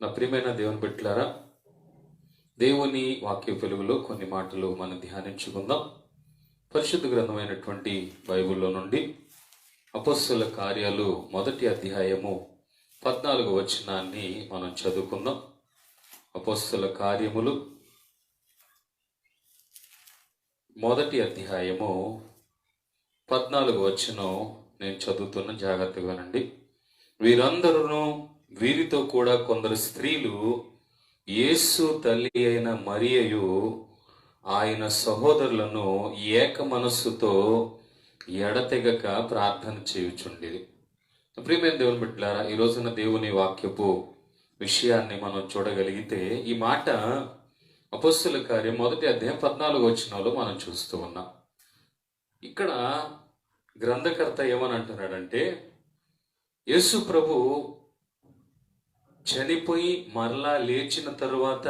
నా ప్రియమైన దేవుని బిడ్డలారా, దేవుని వాక్య వెలుగులో కొన్ని మాటలు మనం ధ్యానించుకుందాం. పరిశుద్ధ గ్రంథమైనటువంటి బైబిల్లో నుండి అపొస్తలుల కార్యాలు 1వ అధ్యాయము 14వ వచనాన్ని మనం చదువుకుందాం. అపొస్తలుల కార్యములు 1వ అధ్యాయము 14వ వచనం నేను చదువుతున్న, జాగ్రత్తగా వినండి. వీరందరూ, వీరితో కూడా కొందరు స్త్రీలు, యేసు తల్లి అయిన మరియయు ఆయన సహోదరులను ఏక మనస్సుతో ఎడతెగక ప్రార్థన చేయుచుండిరి. ప్రియమైన దేవుని బిడ్డలారా, ఈ రోజున దేవుని వాక్యపు విషయాన్ని మనం చూడగలిగితే, ఈ మాట అపొస్తలుల కార్యం 1వ అధ్యాయం 14వ వచనంలో మనం చూస్తూ ఉన్నాం. ఇక్కడ గ్రంథకర్త ఏమని అంటున్నాడంటే, యేసు ప్రభు చనిపోయి మరలా లేచిన తరువాత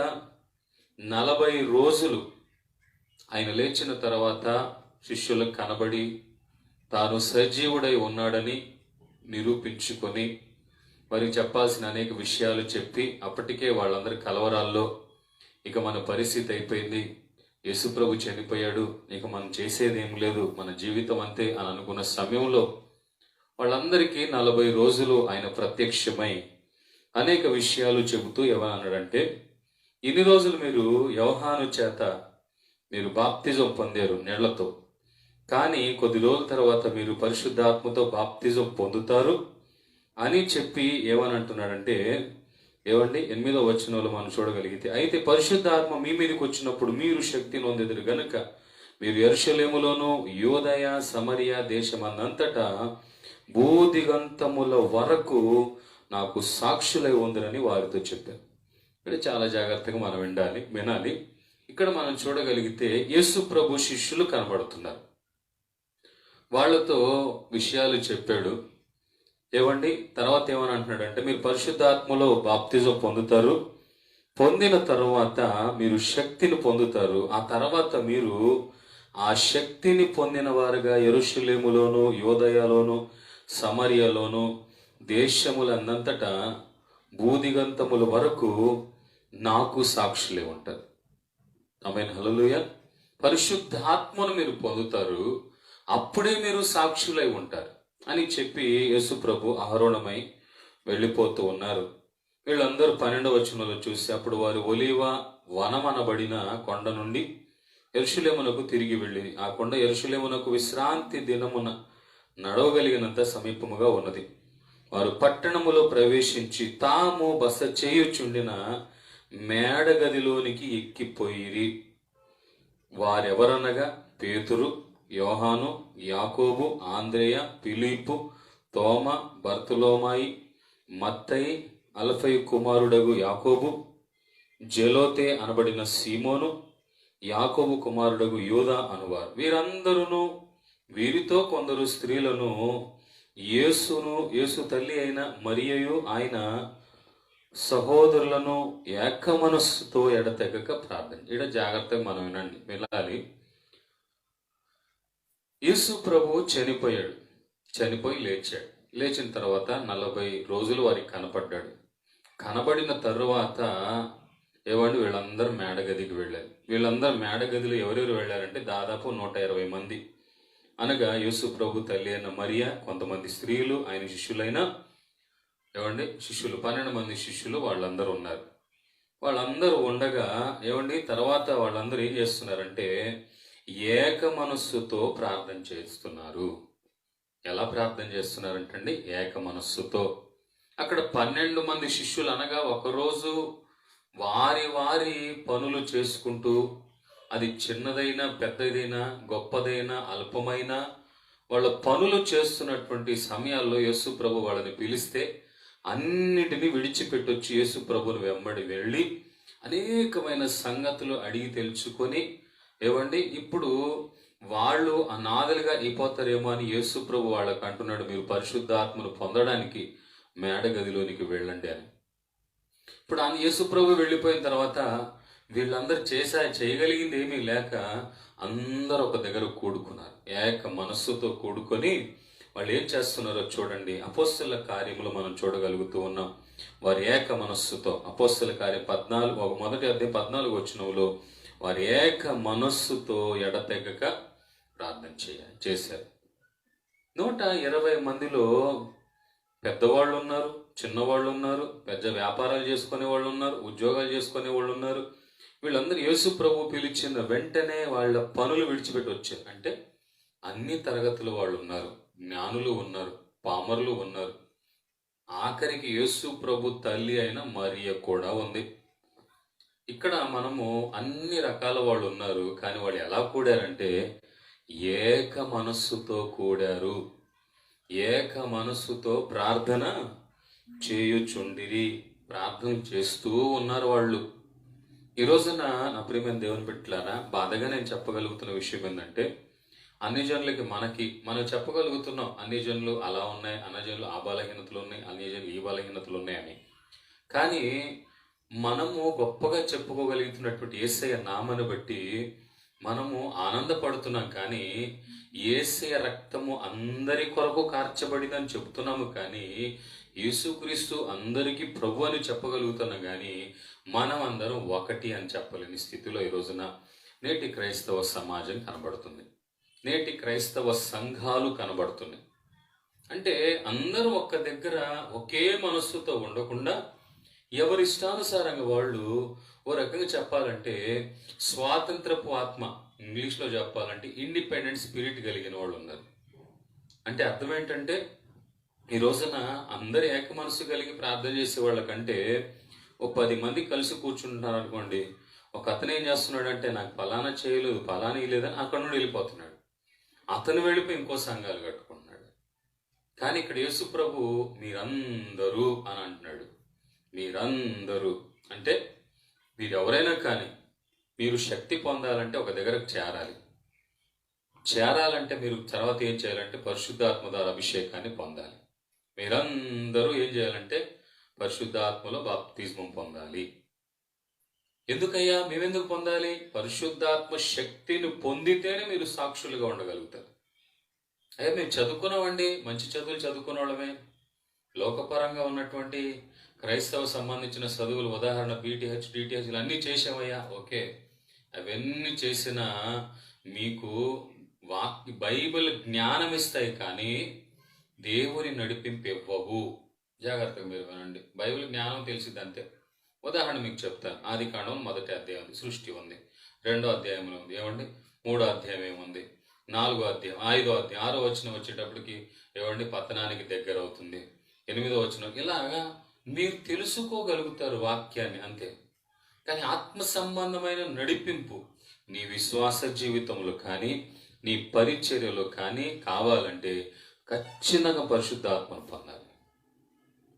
40 రోజులు ఆయన లేచిన తర్వాత శిష్యులకు కనబడి తాను సజీవుడై ఉన్నాడని నిరూపించుకొని వారికి చెప్పాల్సిన అనేక విషయాలు చెప్పి, అప్పటికే వాళ్ళందరి కలవరాల్లో ఇక మన పరిస్థితి అయిపోయింది, యేసుప్రభు చనిపోయాడు, ఇక మనం చేసేది ఏం లేదు, మన జీవితం అంతే అని అనుకున్న సమయంలో వాళ్ళందరికీ 40 రోజులు ఆయన ప్రత్యక్షమై అనేక విషయాలు చెబుతూ ఏమన్నాడంటే, ఇన్ని రోజులు మీరు యోహాను చేత మీరు బాప్తిజం పొందారు నీళ్లతో, కానీ కొద్ది రోజుల తర్వాత మీరు పరిశుద్ధాత్మతో బాప్తిజం పొందుతారు అని చెప్పి ఏమని అంటున్నాడంటే, ఏమండి 8వ వచనంలో మనం చూడగలిగితే, అయితే పరిశుద్ధాత్మ మీ మీదకి వచ్చినప్పుడు మీరు శక్తి నొందెదరు గనుక మీరు యెరూషలేములోను యూదయ సమరయ దేశమందంతటా భూదిగంతముల వరకు నాకు సాక్షులై ఉందిరని వారితో చెప్పారు. ఇక్కడ చాలా జాగ్రత్తగా మనం వినాలి. ఇక్కడ మనం చూడగలిగితే యేసు ప్రభు శిష్యులు కనబడుతున్నారు. వాళ్ళతో విషయాలు చెప్పాడు. ఏమండి తర్వాత ఏమని అంటున్నాడంటే, మీరు పరిశుద్ధాత్మలో బాప్తిజం పొందుతారు, పొందిన తర్వాత మీరు శక్తిని పొందుతారు, ఆ తర్వాత మీరు ఆ శక్తిని పొందిన వారుగా యెరూషలేములోను యూదయలోను సమరియలోను దేశములందంతటా భూదిగంతముల వరకు నాకు సాక్షులే ఉంటారు. ఆమేన్, హల్లెలూయా. పరిశుద్ధాత్మను మీరు పొందుతారు, అప్పుడే మీరు సాక్షులై ఉంటారు అని చెప్పి యేసు ప్రభు ఆరోహణమై వెళ్ళిపోతూ ఉన్నారు. వీళ్ళందరూ 12వ వచనంలో చూసి, అప్పుడు వారు ఒలీవ వనమనబడిన కొండ నుండి యెరూషలేమునకు తిరిగి వెళ్ళి, ఆ కొండ యెరూషలేమునకు విశ్రాంతి దినమున నడవగలిగినంత సమీపముగా ఉన్నది. వారు పట్టణములో ప్రవేశించి తాము బస చేయుచుండిన మేడగదిలోనికి ఎక్కిపోయిరి. వారెవరనగా పేతురు, యోహాను, యాకోబు, ఆంద్రేయ, ఫిలిప్పు, తోమ, బర్తులోమాయి, మత్తయి, అల్ఫయి కుమారుడగు యాకోబు, జెలోతే అనబడిన సీమోను, యాకోబు కుమారుడగు యూదా అనువారు. వీరందరూ, వీరితో కొందరు స్త్రీలను, యేసు తల్లి అయిన మరియయు ఆయన సహోదరులను ఏక మనస్సుతో ఎడతెగక ప్రార్థన. ఇక్కడ జాగ్రత్తగా మనం వినాలి. యేసు ప్రభు చనిపోయి లేచాడు. లేచిన తర్వాత 40 రోజులు వారికి కనపడ్డాడు. కనబడిన తరువాత ఏమండి, వీళ్ళందరూ మేడగదికి వెళ్ళారు. వీళ్ళందరూ మేడగదిలో ఎవరెవరు వెళ్ళారంటే దాదాపు 120 మంది. అనగా యేసు ప్రభు తల్లి అయిన మరియా, కొంతమంది స్త్రీలు, ఆయన శిష్యులైన శిష్యులు 12 మంది శిష్యులు, వాళ్ళందరూ ఉన్నారు. వాళ్ళందరూ ఉండగా తర్వాత వాళ్ళందరూ ఏం చేస్తున్నారంటే ఏక మనస్సుతో ప్రార్థన చేస్తున్నారు. ఎలా ప్రార్థన చేస్తున్నారంటండి? ఏక మనస్సుతో. అక్కడ 12 మంది శిష్యులు అనగా ఒకరోజు వారి వారి పనులు చేసుకుంటూ, అది చిన్నదైనా పెద్దదైనా గొప్పదైనా అల్పమైనా వాళ్ళ పనులు చేస్తున్నటువంటి సమయాల్లో యేసు ప్రభు వాళ్ళని పిలిస్తే అన్నిటినీ విడిచిపెట్టొచ్చి యేసు ప్రభుని వెంబడి వెళ్ళి అనేకమైన సంగతులు అడిగి తెలుసుకొని, ఇప్పుడు వాళ్ళు అనాథలుగా అయిపోతారేమో అని యేసు ప్రభు వాళ్ళకు అంటున్నాడు, మీరు పరిశుద్ధాత్మను పొందడానికి మేడగదిలోనికి వెళ్ళండి అని. ఇప్పుడు యేసు ప్రభు వెళ్ళిపోయిన తర్వాత వీళ్ళందరూ చేయగలిగింది ఏమీ లేక అందరూ ఒక దగ్గర కూడుకున్నారు. ఏక మనస్సుతో కూడుకొని వాళ్ళు ఏం చేస్తున్నారో చూడండి. అపోస్తలుల కార్యములు మనం చూడగలుగుతూ ఉన్నాం. వారి ఏక మనస్సుతో అపోస్తల కార్యం 14 మొదటి అధ్యాయం 14 వచనంలో వారి ఏక మనస్సుతో ఎడతెగక ప్రార్థన చేశారు. 120 మందిలో పెద్దవాళ్ళు ఉన్నారు, చిన్నవాళ్ళు ఉన్నారు, పెద్ద వ్యాపారాలు చేసుకునే వాళ్ళు ఉన్నారు, ఉద్యోగాలు చేసుకునే వాళ్ళు ఉన్నారు. వీళ్ళందరూ యేసు ప్రభు పిలిచిన వెంటనే వాళ్ళ పనులు విడిచిపెట్టి వచ్చారు. అంటే అన్ని తరగతుల వాళ్ళు ఉన్నారు, జ్ఞానులు ఉన్నారు, పామరులు ఉన్నారు, ఆఖరికి యేసు ప్రభు తల్లి అయిన మరియ కూడా ఉంది. ఇక్కడ మనము అన్ని రకాల వాళ్ళు ఉన్నారు, కానీ వాళ్ళు ఎలా కూడారంటే ఏక మనస్సుతో కూడారు, ఏక మనస్సుతో ప్రార్థన చేయుచుండిరి, ప్రార్థన చేస్తూ ఉన్నారు వాళ్ళు. ఈ రోజున నా ప్రియమైన దేవుని బిడ్డలారా, బాధగా నేను చెప్పగలుగుతున్న విషయం ఏంటంటే అన్ని జనులకి మనం చెప్పగలుగుతున్నాం అన్ని జనులు అలా ఉన్నాయి, అన్ని జనులు ఆ బలహీనతలు ఉన్నాయి, అన్ని జనులు ఈ బలహీనతలు ఉన్నాయని. కానీ మనము గొప్పగా చెప్పుకోగలుగుతున్నటువంటి యేసయ్య నామను బట్టి మనము ఆనందపడుతున్నాం. కానీ యేసయ్య రక్తము అందరి కొరకు కార్చబడిందని చెబుతున్నాము, కానీ యేసుక్రీస్తు అందరికీ ప్రభు అని చెప్పగలుగుతున్నాం. కానీ మనం అందరం ఒకటి అని చెప్పలేని స్థితిలో ఈ రోజున నేటి క్రైస్తవ సమాజం కనబడుతుంది, నేటి క్రైస్తవ సంఘాలు కనబడుతున్నాయి. అంటే అందరూ ఒక్క దగ్గర ఒకే మనస్సుతో ఉండకుండా ఎవరిష్టానుసారంగా వాళ్ళు ఓ రకంగా చెప్పాలంటే స్వాతంత్రపు ఆత్మ, ఇంగ్లీష్లో చెప్పాలంటే ఇండిపెండెంట్ స్పిరిట్ కలిగిన వాళ్ళు ఉన్నారు. అంటే అర్థం ఏంటంటే ఈ రోజున అందరు ఏక మనసు కలిగి ప్రార్థన చేసే వాళ్ళకంటే ఒక 10 మంది కలిసి కూర్చుంటున్నారు అనుకోండి, ఒక అతను ఏం చేస్తున్నాడు అంటే నాకు ఫలానా చేయలేదు, ఫలానా లేదని అక్కడ నుండి వెళ్ళిపోతున్నాడు, అతను వెళ్ళిపోయి ఇంకో సంఘాలు కట్టుకుంటున్నాడు. కానీ ఇక్కడ యేసు ప్రభు మీరందరూ అని అంటున్నాడు. మీరందరూ అంటే మీరు ఎవరైనా కానీ మీరు శక్తి పొందాలంటే ఒక దగ్గరకు చేరాలంటే మీరు తర్వాత ఏం చేయాలంటే పరిశుద్ధాత్మ ద్వారా అభిషేకాన్ని పొందాలి. మీరందరూ ఏం చేయాలంటే పరిశుద్ధాత్మలో బాప్తిస్మం పొందాలి. ఎందుకయ్యా మేమెందుకు పొందాలి? పరిశుద్ధాత్మ శక్తిని పొందితేనే మీరు సాక్షులుగా ఉండగలుగుతారు. అయ్యా మేము చదువుకున్నామండి, మంచి చదువులు చదువుకున్న వాళ్ళమే, లోకపరంగా ఉన్నటువంటి క్రైస్తవ సంబంధించిన చదువులు ఉదాహరణ బీటీహెచ్ డిటిహెచ్లు అన్నీ చేసామయ్యా, ఓకే. అవన్నీ చేసినా మీకు బైబిల్ జ్ఞానం ఇస్తాయి, కానీ దేవుని నడిపింపు ఇవ్వవు. జాగ్రత్తగా మీరు వినండి. బైబిల్ జ్ఞానం తెలిసింది అంతే. ఉదాహరణ మీకు చెప్తాను. ఆదికాండం 1వ అధ్యాయం సృష్టి ఉంది, 2వ అధ్యాయంలో ఉంది ఏమండి, 3వ అధ్యాయం ఏముంది, 4వ అధ్యాయం, 5వ అధ్యాయం, 6వ వచనం వచ్చేటప్పటికి ఏమండి పతనానికి దగ్గర అవుతుంది, 8వ వచనం. ఇలాగా మీరు తెలుసుకోగలుగుతారు వాక్యాన్ని అంతే. కానీ ఆత్మ సంబంధమైన నడిపింపు నీ విశ్వాస జీవితంలో కానీ నీ పరిచర్యలో కానీ కావాలంటే ఖచ్చితంగా పరిశుద్ధాత్మను పొందాలి.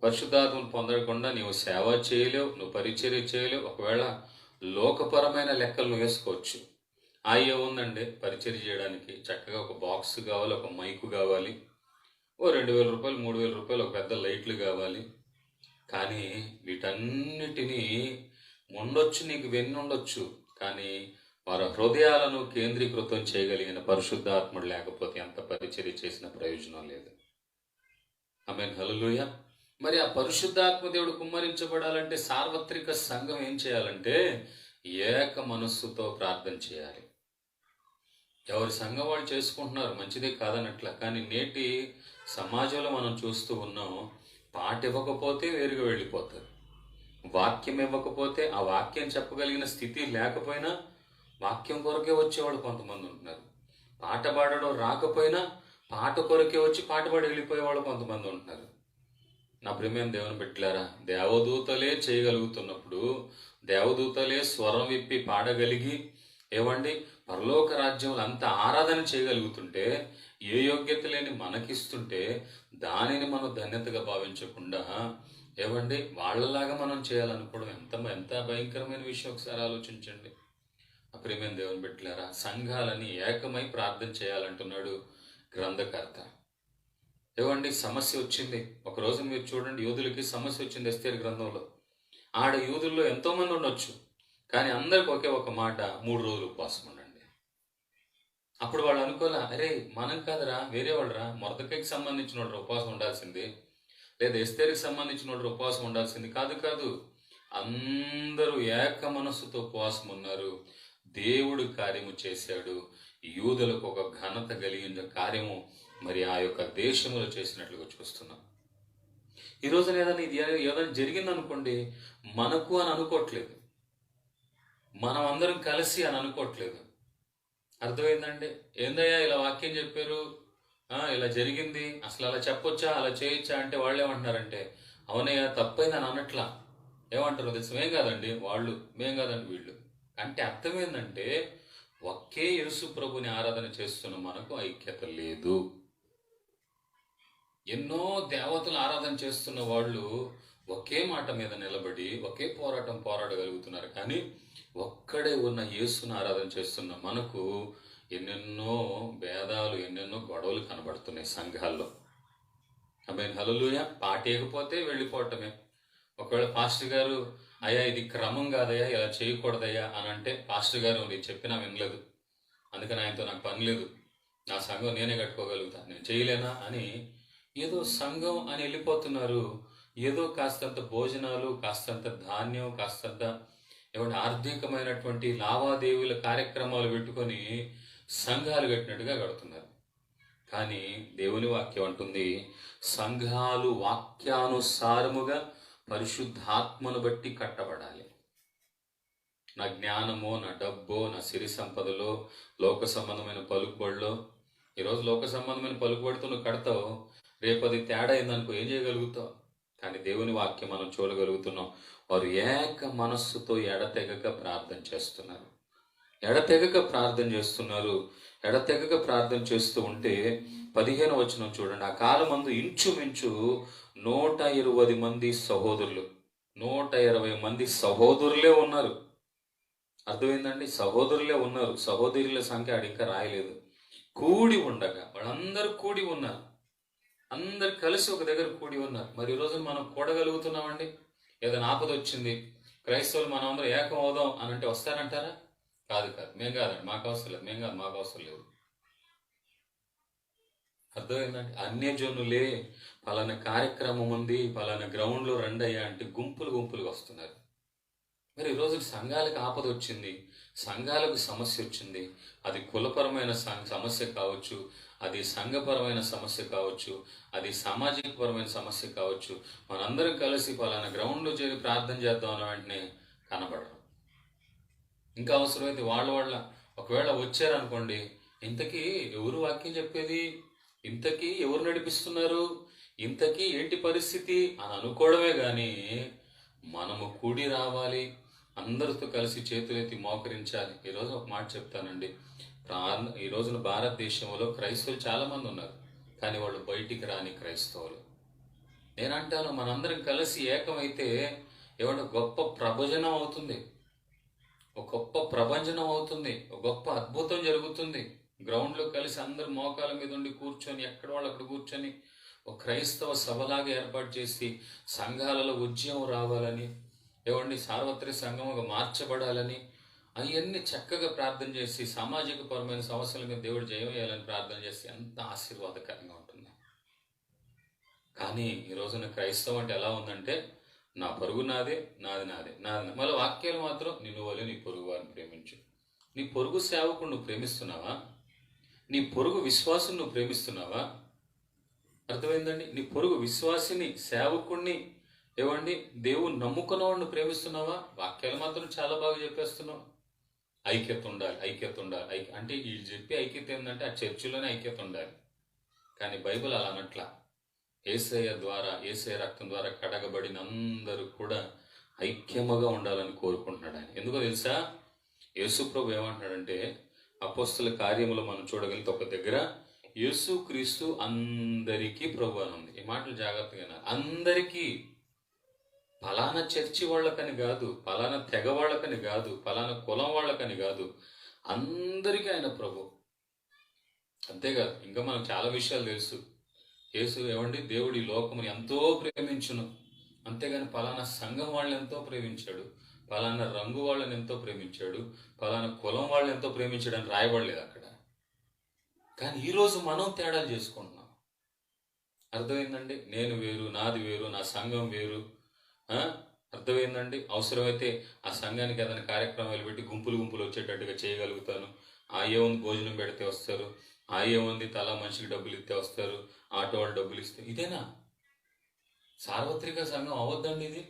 పరిశుద్ధాత్మను పొందకుండా నీవు సేవ చేయలేవు, నువ్వు పరిచర్య చేయలేవు. ఒకవేళ లోకపరమైన లెక్కలు నువ్వు వేసుకోవచ్చు. అయ్యే ఉందండి పరిచర్య చేయడానికి చక్కగా ఒక బాక్స్ కావాలి, ఒక మైకు కావాలి, ఓ 2,000 రూపాయలు 3,000 రూపాయలు ఒక పెద్ద లైట్లు కావాలి. కానీ వీటన్నిటినీ ఉండొచ్చు, నీకు వెన్ను ఉండొచ్చు, కానీ వారి హృదయాలను కేంద్రీకృతం చేయగలిగిన పరిశుద్ధాత్ముడు లేకపోతే ఎంత పరిచర్య చేసిన ప్రయోజనం లేదు. ఆమేన్, హల్లెలూయా. మరి ఆ పరిశుద్ధాత్మ దేవుడు కుమ్మరించబడాలంటే సార్వత్రిక సంఘం ఏం చేయాలంటే ఏక మనస్సుతో ప్రార్థన చేయాలి. ఎవరి సంఘం వాళ్ళు చేసుకుంటున్నారు, మంచిదే కాదనట్ల. కానీ నేటి సమాజంలో మనం చూస్తూ ఉన్నాం, పాట ఇవ్వకపోతే వేరుగా వెళ్ళిపోతారు, వాక్యం ఇవ్వకపోతే ఆ వాక్యం చెప్పగలిగిన స్థితి లేకపోయినా వాక్యం కొరకే వచ్చేవాళ్ళు కొంతమంది ఉంటున్నారు. పాట పాడడం రాకపోయినా పాట కొరకే వచ్చి పాట పాడి వెళ్ళిపోయేవాళ్ళు కొంతమంది ఉంటున్నారు. నా ప్రియమైన దేవుని బిడ్డలారా, దేవదూతలే చేయగలుగుతున్నప్పుడు, దేవదూతలే స్వరం విప్పి పాడగలిగి ఏమండి పరలోక రాజ్యంలో అంత ఆరాధన చేయగలుగుతుంటే, ఏ యోగ్యత లేని మనకిస్తుంటే దానిని మనం ధన్యతగా భావించకుండా ఏమండి వాళ్ళలాగా మనం చేయాలనుకోవడం ఎంత భయంకరమైన విషయం. ఒకసారి ఆలోచించండి. ప్రియమైన దేవుని బిడ్డలారా, సంఘాలని ఏకమై ప్రార్థన చేయాలంటున్నాడు గ్రంథకర్త. ఏమండి సమస్య వచ్చింది. ఒకరోజు మీరు చూడండి, యూదులకి సమస్య వచ్చింది ఎస్తేరు గ్రంథంలో. ఆడ యూదుల్లో ఎంతో మంది ఉండొచ్చు, కానీ అందరికి ఒకే ఒక మాట, 3 రోజులు ఉపవాసం ఉండండి. అప్పుడు వాళ్ళు అనుకోలే, అరే మనం కాదురా వేరే వాళ్ళరా, మొర్దెకైకి సంబంధించిన వాళ్ళు ఉపవాసం ఉండాల్సింది, లేదా ఎస్తేరికి సంబంధించిన వాళ్ళు ఉపవాసం ఉండాల్సింది కాదు కాదు. అందరూ ఏక మనస్సుతో ఉపవాసం ఉన్నారు. దేవుడు కార్యము చేశాడు. యూదులకు ఒక ఘనత కలిగిన కార్యము మరి ఆ యొక్క దేశంలో చేసినట్లుగా చూస్తున్నాం. ఈ రోజున ఏదైనా ఇది ఏదైనా జరిగిందనుకోండి, మనకు అని అనుకోవట్లేదు, మనం అందరం కలిసి అని అనుకోవట్లేదు. అర్థమైందండి? ఏందయ్యా ఇలా వాక్యం చెప్పారు, ఇలా జరిగింది, అసలు అలా చెప్పొచ్చా, అలా చేయొచ్చా అంటే వాళ్ళు ఏమంటున్నారంటే, అవునయ్యా తప్పైందని అనట్లా. ఏమంటారు తెలుసు? మేం కాదండి వాళ్ళు, మేం కాదండి వీళ్ళు. అంటే అర్థం ఏంటంటే, ఒకే యేసు ప్రభుని ఆరాధన చేస్తున్న మనకు ఐక్యత లేదు. ఎన్నో దేవతలు ఆరాధన చేస్తున్న వాళ్ళు ఒకే మాట మీద నిలబడి ఒకే పోరాటం పోరాడగలుగుతున్నారు. కానీ ఒక్కడే ఉన్న యేసును ఆరాధన చేస్తున్న మనకు ఎన్నెన్నో భేదాలు, ఎన్నెన్నో గొడవలు కనబడుతున్నాయి సంఘాల్లో. ఆమేన్, హల్లెలూయా. పాటేయకపోతే వెళ్ళిపోవటమే. ఒకవేళ పాస్టర్ గారు, అయ్యా ఇది క్రమం కాదయ్యా, ఇలా చేయకూడదయ్యా అని అంటే, పాస్టర్ గారు నేను చెప్పినా వినలేదు, అందుకని ఆయనతో నాకు పని లేదు, నా సంఘం నేనే కట్టుకోగలుగుతా, నేను చేయలేనా అని ఏదో సంఘం అని వెళ్ళిపోతున్నారు. ఏదో కాస్తంత భోజనాలు, కాస్తంత ధాన్యం, కాస్తంత ఏమంటే ఆర్థికమైనటువంటి లావాదేవీల కార్యక్రమాలు పెట్టుకొని సంఘాలు కట్టినట్టుగా కడుతున్నారు. కానీ దేవుని వాక్యం అంటుంది, సంఘాలు వాక్యానుసారముగా పరిశుద్ధాత్మను బట్టి కట్టబడాలి. నా జ్ఞానమో, నా డబ్బో, నా సిరి సంపదలో, లోక సంబంధమైన పలుకుబడిలో. ఈరోజు లోక సంబంధమైన పలుకుబడితో నువ్వు కడతావు, రేపది తేడా అయిందనుకో ఏం చేయగలుగుతావు? కానీ దేవుని వాక్యం మనం చూడగలుగుతున్నాం. వారు ఏక మనస్సుతో ఎడతెగక ప్రార్థన చేస్తున్నారు. ఎడతెగక ప్రార్థన చేస్తున్నారు. ఎడతెగక ప్రార్థన చేస్తూ ఉంటే 15వ వచనం చూడండి. ఆ కాలమందు ఇంచుమించు 120 మంది సహోదరులు, 120 మంది సహోదరులే ఉన్నారు. అర్థమైందండి? సహోదరులే ఉన్నారు. సహోదరుల సంఖ్య ఆడ ఇంకా రాయలేదు. కూడి ఉండగా వాళ్ళందరూ కూడి ఉన్నారు. అందరు కలిసి ఒక దగ్గర కూడి ఉన్నారు. మరి ఈ రోజు మనం కూడగలుగుతున్నామండి? ఏదైనా ఆపద వచ్చింది, క్రైస్తవులు మనం అందరూ ఏకం అవుదాం అని అంటే వస్తారంటారా? కాదు కాదు, మేం కాదండి, మాకు అవసరం లేదు, మేం కాదు, మాకు అవసరం లేదు. అర్థమైందండి? అన్యజనులే పలానా కార్యక్రమం ఉంది, పలానా గ్రౌండ్లో రండి అయ్యా అంటే గుంపులు గుంపులుగా వస్తున్నారు. మరి ఈరోజు సంఘాలకు ఆపద వచ్చింది, సంఘాలకు సమస్య వచ్చింది. అది కులపరమైన సమస్య కావచ్చు, అది సంఘపరమైన సమస్య కావచ్చు, అది సామాజికపరమైన సమస్య కావచ్చు. మనందరం కలిసి పలానా గ్రౌండ్లో చేరి ప్రార్థన చేద్దాం అన్న వెంటనే కనబడరు. ఇంకా అవసరమైతే వాళ్ళ ఒకవేళ వచ్చారనుకోండి, ఇంతకీ ఎవరు వాక్యం చెప్పేది, ఇంతకీ ఎవరు నడిపిస్తున్నారు, ఇంతకీ ఏంటి పరిస్థితి అని అనుకోవడమే కానీ మనము కూడి రావాలి, అందరితో కలిసి చేతులెత్తి మోకరించాలి. ఈరోజు ఒక మాట చెప్తానండి, ఈ రోజున భారతదేశంలో క్రైస్తవులు చాలా మంది ఉన్నారు, కానీ వాళ్ళు బయటికి రాని క్రైస్తవులు. నేనంటాను, మనందరం కలిసి ఏకమైతే ఏమన్నా గొప్ప ప్రభజనం అవుతుంది, ఒక గొప్ప ప్రభంజనం అవుతుంది, ఒక గొప్ప అద్భుతం జరుగుతుంది. గ్రౌండ్లో కలిసి అందరు మోకాల మీద ఉండి కూర్చొని, ఎక్కడ వాళ్ళు అక్కడ కూర్చొని ఒక క్రైస్తవ సభలాగా ఏర్పాటు చేసి సంఘాలలో ఉద్యమం రావాలని, ఏమండి సార్వత్రిక సంఘముగా మార్చబడాలని, అవన్నీ చక్కగా ప్రార్థన చేసి సామాజిక పరమైన సమస్యల మీద దేవుడు జయం వేయాలని ప్రార్థన చేసి ఎంత ఆశీర్వాదకరంగా ఉంటుంది. కానీ ఈ రోజున క్రైస్తవం అంటే ఎలా ఉందంటే, నా పరుగు నాదే, నాది నాదే, నాది. మళ్ళీ వాక్యాలు మాత్రం నిన్ను వలె నీ పొరుగు వారిని ప్రేమించు. నీ పొరుగు సేవకుడు నువ్వు ప్రేమిస్తున్నావా? నీ పొరుగు విశ్వాసం నువ్వు ప్రేమిస్తున్నావా? అర్థమైందండి? నీ పొరుగు విశ్వాసిని, సేవకుణ్ణి, ఏవండి దేవుడు నమ్ముకున్నవాడిని ప్రేమిస్తున్నావా? వాక్యాలు మాత్రం చాలా బాగా చెప్పేస్తున్నావు. ఐక్యత ఉండాలి, ఐక్యత ఉండాలి, అంటే వీళ్ళు చెప్పే ఐక్యత ఏంటంటే ఆ చర్చిలోనే ఐక్యత ఉండాలి. కానీ బైబిల్ అలా అనట్లా. యేసయ్య ద్వారా, యేసయ్య రక్తం ద్వారా కడగబడిన అందరూ కూడా ఐక్యముగా ఉండాలని కోరుకుంటున్నాడు ఆయన. ఎందుకో తెలుసా? యేసు ప్రభు ఏమంటున్నాడంటే, అపోస్తల కార్యములు మనం చూడగలిగితే ఒక దగ్గర యేసు క్రీస్తు అందరికీ ప్రభు అని ఉంది. ఈ మాటలు జాగ్రత్తగా, అందరికీ, పలానా చర్చి వాళ్ళకని కాదు, పలానా తెగ వాళ్ళకని కాదు, పలానా కులం వాళ్ళకని కాదు, అందరికీ ఆయన ప్రభు. అంతేకాదు, ఇంకా మనకు చాలా విషయాలు తెలుసు. యేసు ఏమండి, దేవుడు ఈ లోకముని ఎంతో ప్రేమించును, అంతేగాని పలానా సంఘం వాళ్ళని ఎంతో ప్రేమించాడు, పలానా రంగు వాళ్ళని ఎంతో ప్రేమించాడు, పలానా కులం వాళ్ళని ఎంతో ప్రేమించాడు అని రాయబడలేదు అక్కడ. కానీ ఈరోజు మనం తేడాలు చేసుకుంటున్నాం. అర్థమైందండి? నేను వేరు, నాది వేరు, నా సంఘం వేరు. ఆ? అర్థమైందండి? అవసరమైతే ఆ సంఘానికి ఏదైనా కార్యక్రమాలు పెట్టి గుంపులు గుంపులు వచ్చేటట్టుగా చేయగలుగుతాను. ఆ ఏముంది భోజనం పెడితే వస్తారు, ఆ ఏముంది తలా మనిషికి డబ్బులు ఇస్తే వస్తారు, ఆటో వాళ్ళు డబ్బులు ఇస్తే, ఇదేనా సార్వత్రిక సంఘం? అవద్దండి ఇది.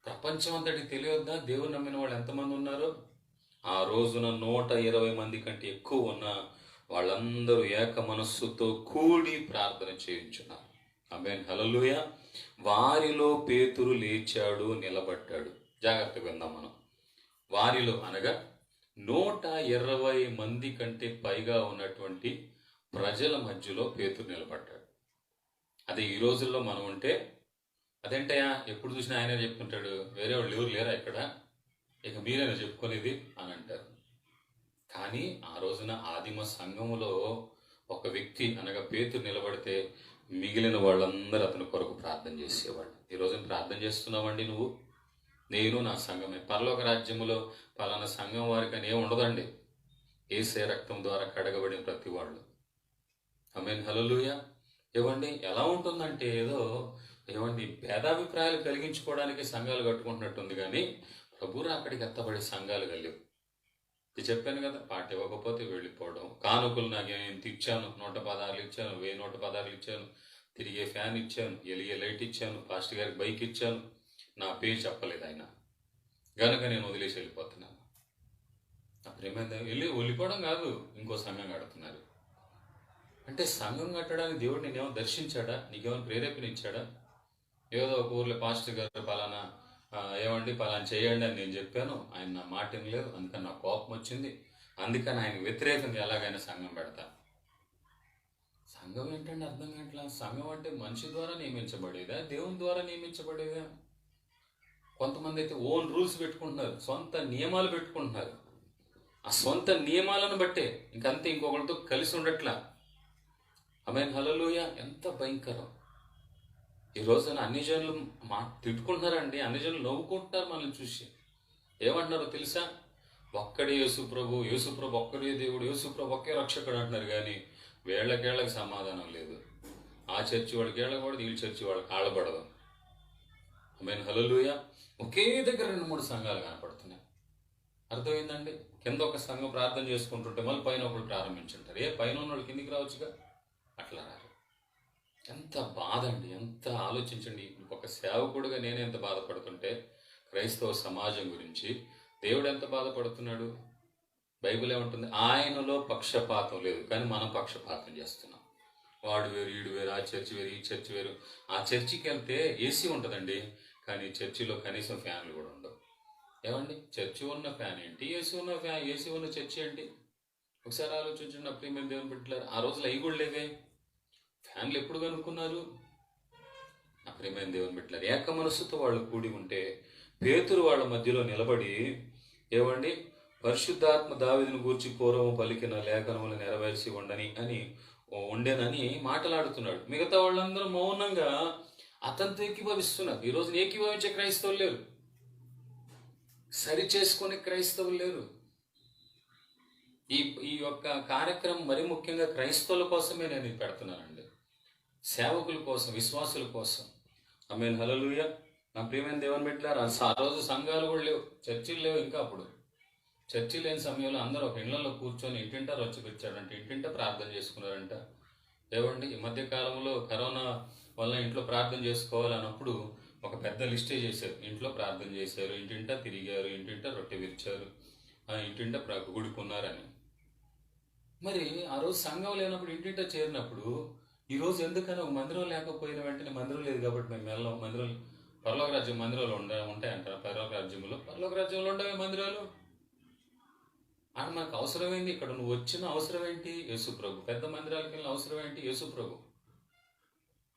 ప్రపంచం అంతటికి తెలియొద్దా దేవుని నమ్మిన వాళ్ళు ఎంతమంది ఉన్నారో? ఆ రోజున 120 మంది కంటే ఎక్కువ ఉన్న వాళ్ళందరూ ఏక మనస్సుతో కూడి ప్రార్థన చేయించున్నారు. ఆమేన్, హల్లెలూయా. వారిలో పేతురు లేచాడు, నిలబడ్డాడు. జాగ్రత్తగా విందాం మనం. వారిలో అనగా 120 మంది కంటే పైగా ఉన్నటువంటి ప్రజల మధ్యలో పేతురు నిలబడ్డాడు. అదే ఈ రోజుల్లో మనం ఉంటే, అదేంటయ్యా ఎప్పుడు చూసినా ఆయనే చెప్పుకుంటాడు, వేరే వాళ్ళు ఎవరు లేరా ఇక్కడ, ఇక మీరైనా చెప్పుకునేది అని అంటారు. కానీ ఆ రోజున ఆదిమ సంఘములో ఒక వ్యక్తి అనగా పేతురు నిలబడితే మిగిలిన వాళ్ళందరూ అతని కొరకు ప్రార్థన చేసేవాళ్ళు. ఈ రోజున ప్రార్థన చేస్తున్నావండి నువ్వు? నేను నా సంఘమే. పరలోక రాజ్యములో పలానా సంఘం వారికి అని ఏమి ఉండదండి. యేసే రక్తం ద్వారా కడగబడిన ప్రతి వాళ్ళు. ఆమేన్, హల్లెలూయా. ఏవండి ఎలా ఉంటుందంటే ఏదో ఏమండి భేదాభిప్రాయాలు కలిగించుకోవడానికి సంఘాలు కట్టుకుంటున్నట్టుంది, కానీ ప్రభు రాకడికి ఎత్తబడే సంఘాలు కలిగి. ఇది చెప్పాను కదా, పాట ఇవ్వకపోతే వెళ్ళిపోవడం. కానుకలు నాకు ఎంత ఇచ్చాను, 116 ఇచ్చాను, 1116 ఇచ్చాను, తిరిగే ఫ్యాన్ ఇచ్చాను, ఎలిగే లైట్ ఇచ్చాను, పాస్టర్ గారికి బైక్ ఇచ్చాను, నా పేరు చెప్పలేదు ఆయన గనుక నేను వదిలేసి వెళ్ళిపోతున్నాను. నా ప్రేమ వెళ్ళిపోవడం కాదు, ఇంకో సంఘం కడుతున్నారు. అంటే సంఘం కట్టడానికి దేవుడు నేనేమో దర్శించాడా? నీకేమైనా ప్రేరేపణ ఇచ్చాడా? ఏదో ఒక ఊర్లో పాస్టర్ గారు పలానా ఏమండి పలానా చేయండి అని నేను చెప్పాను, ఆయన నా మాట వినలేదు, అందుకని నాకు కోపం వచ్చింది, అందుకని ఆయన వ్యతిరేకంగా ఎలాగైనా సంఘం పెడతా. సంఘం ఏంటంటే అర్థం కావట్లా. సంఘం అంటే మనిషి ద్వారా నియమించబడేదా, దేవుని ద్వారా నియమించబడేదా? కొంతమంది అయితే ఓన్ రూల్స్ పెట్టుకుంటున్నారు, సొంత నియమాలు పెట్టుకుంటున్నారు. ఆ సొంత నియమాలను బట్టే ఇంకంతే, ఇంకొకరితో కలిసి ఉండట్లా. ఆమేన్, హల్లెలూయా. ఎంత భయంకరం! ఈ రోజున అన్ని జనులు తిట్టుకుంటున్నారండి, అన్ని జనులు నవ్వుకుంటున్నారు మనల్ని చూసి. ఏమంటున్నారో తెలుసా? ఒక్కడే యేసుప్రభు, యేసుప్రభు ఒక్కడే దేవుడు, యేసుప్రభు ఒకే రక్షకుడు అంటున్నారు, కానీ వేళ్లకేళ్లకు సమాధానం లేదు. ఆ చర్చి వాళ్ళకి ఏళ్ళకూడదు, ఈ చర్చి వాళ్ళకి ఆళ్ళబడదు. ఆమేన్, హల్లెలూయా. ఒకే దగ్గర 2-3 సంఘాలు కనపడుతున్నాయి. అర్థమైందండి? కింద ఒక సంఘం ప్రార్థన చేసుకుంటుంటే మళ్ళీ పైన ఒకళ్ళు ప్రారంభించుంటారు. పైన ఉన్న వాళ్ళు కిందికి రావచ్చుగా, అట్లా రారు. ఎంత బాధ అండి, ఎంత ఆలోచించండి. ఒక సేవకుడుగా నేను ఎంత బాధపడుతుంటే క్రైస్తవ సమాజం గురించి దేవుడు ఎంత బాధపడుతున్నాడు. బైబిల్ ఏమంటుంది? ఆయనలో పక్షపాతం లేదు, కానీ మనం పక్షపాతం చేస్తున్నాం. వాడు వేరు, ఈడు వేరు, ఆ చర్చి వేరు, ఈ చర్చి వేరు. ఆ చర్చికి వెళ్తే ఏసీ ఉంటుందండి, కానీ చర్చిలో కనీసం ఫ్యాన్లు కూడా ఉండవు. ఏమండి, చర్చి ఉన్న ఫ్యాన్ ఏంటి, ఏసీ ఉన్న చర్చి ఏంటి? ఒకసారి ఆలోచించండి. అప్పుడు మేము దేవుని పెట్టలేరు. ఆ రోజులు అవి కూడా లేవే. ఫ్యాన్లు ఎప్పుడు కనుక్కున్నారు? నా ప్రియమైన దేవుని బిడ్డలారా, ఏక మనస్సుతో వాళ్ళు కూడి ఉంటే పేతురు వాళ్ళ మధ్యలో నిలబడి, ఏమండి, పరిశుద్ధాత్మ దావీదును గూర్చి పూర్వం పలికిన లేఖనములు నెరవేర్చి ఉండేనని మాట్లాడుతున్నాడు. మిగతా వాళ్ళందరూ మౌనంగా అతనితో ఏకీభవిస్తున్నారు. ఈ రోజున ఏకీభవించే క్రైస్తవులు లేరు, సరి చేసుకునే క్రైస్తవులు లేరు. ఈ ఈ యొక్క కార్యక్రమం మరి ముఖ్యంగా క్రైస్తవుల కోసమే నేను ఇది పెడుతున్నానండి, సేవకుల కోసం, విశ్వాసుల కోసం. ఆమేన్, హల్లెలూయా. నా ప్రియమైన దేవుని బిడ్డలారా, ఆ రోజు సంఘాలు కూడా లేవు, చర్చిలు లేవు. ఇంకా అప్పుడు చర్చి లేని సమయంలో అందరూ ఒక ఇళ్లలో కూర్చొని ఇంటింటా రొచ్చిపిచ్చాడంటే, ఇంటింటా ప్రార్థన చేసుకున్నారంట. ఏమండి, ఈ మధ్య కాలంలో కరోనా వల్ల ఇంట్లో ప్రార్థన చేసుకోవాలన్నప్పుడు ఒక పెద్ద లిస్టే చేశారు. ఇంట్లో ప్రార్థన చేశారు, ఇంటింటా తిరిగారు, ఇంటింటా రొట్టె విరిచారు, ఇంటింటా గుడికున్నారని. మరి ఆ రోజు సంఘం లేనప్పుడు, ఇంటింటా చేరినప్పుడు, ఈరోజు ఎందుకని ఒక మందిరం లేకపోయిన వెంటనే, మందిరం లేదు కాబట్టి మేము వెళ్ళాం, మందిరం పరలోక రాజ్యం మందిరాలు ఉంటాయంటారా? పరలోక రాజ్యంలో ఉండవే మందిరాలు. ఆడ మనకు అవసరమైంది, ఇక్కడ నువ్వు వచ్చిన అవసరం ఏంటి? యేసుప్రభు. పెద్ద మందిరాలకు వెళ్ళిన అవసరం ఏంటి? యేసుప్రభు.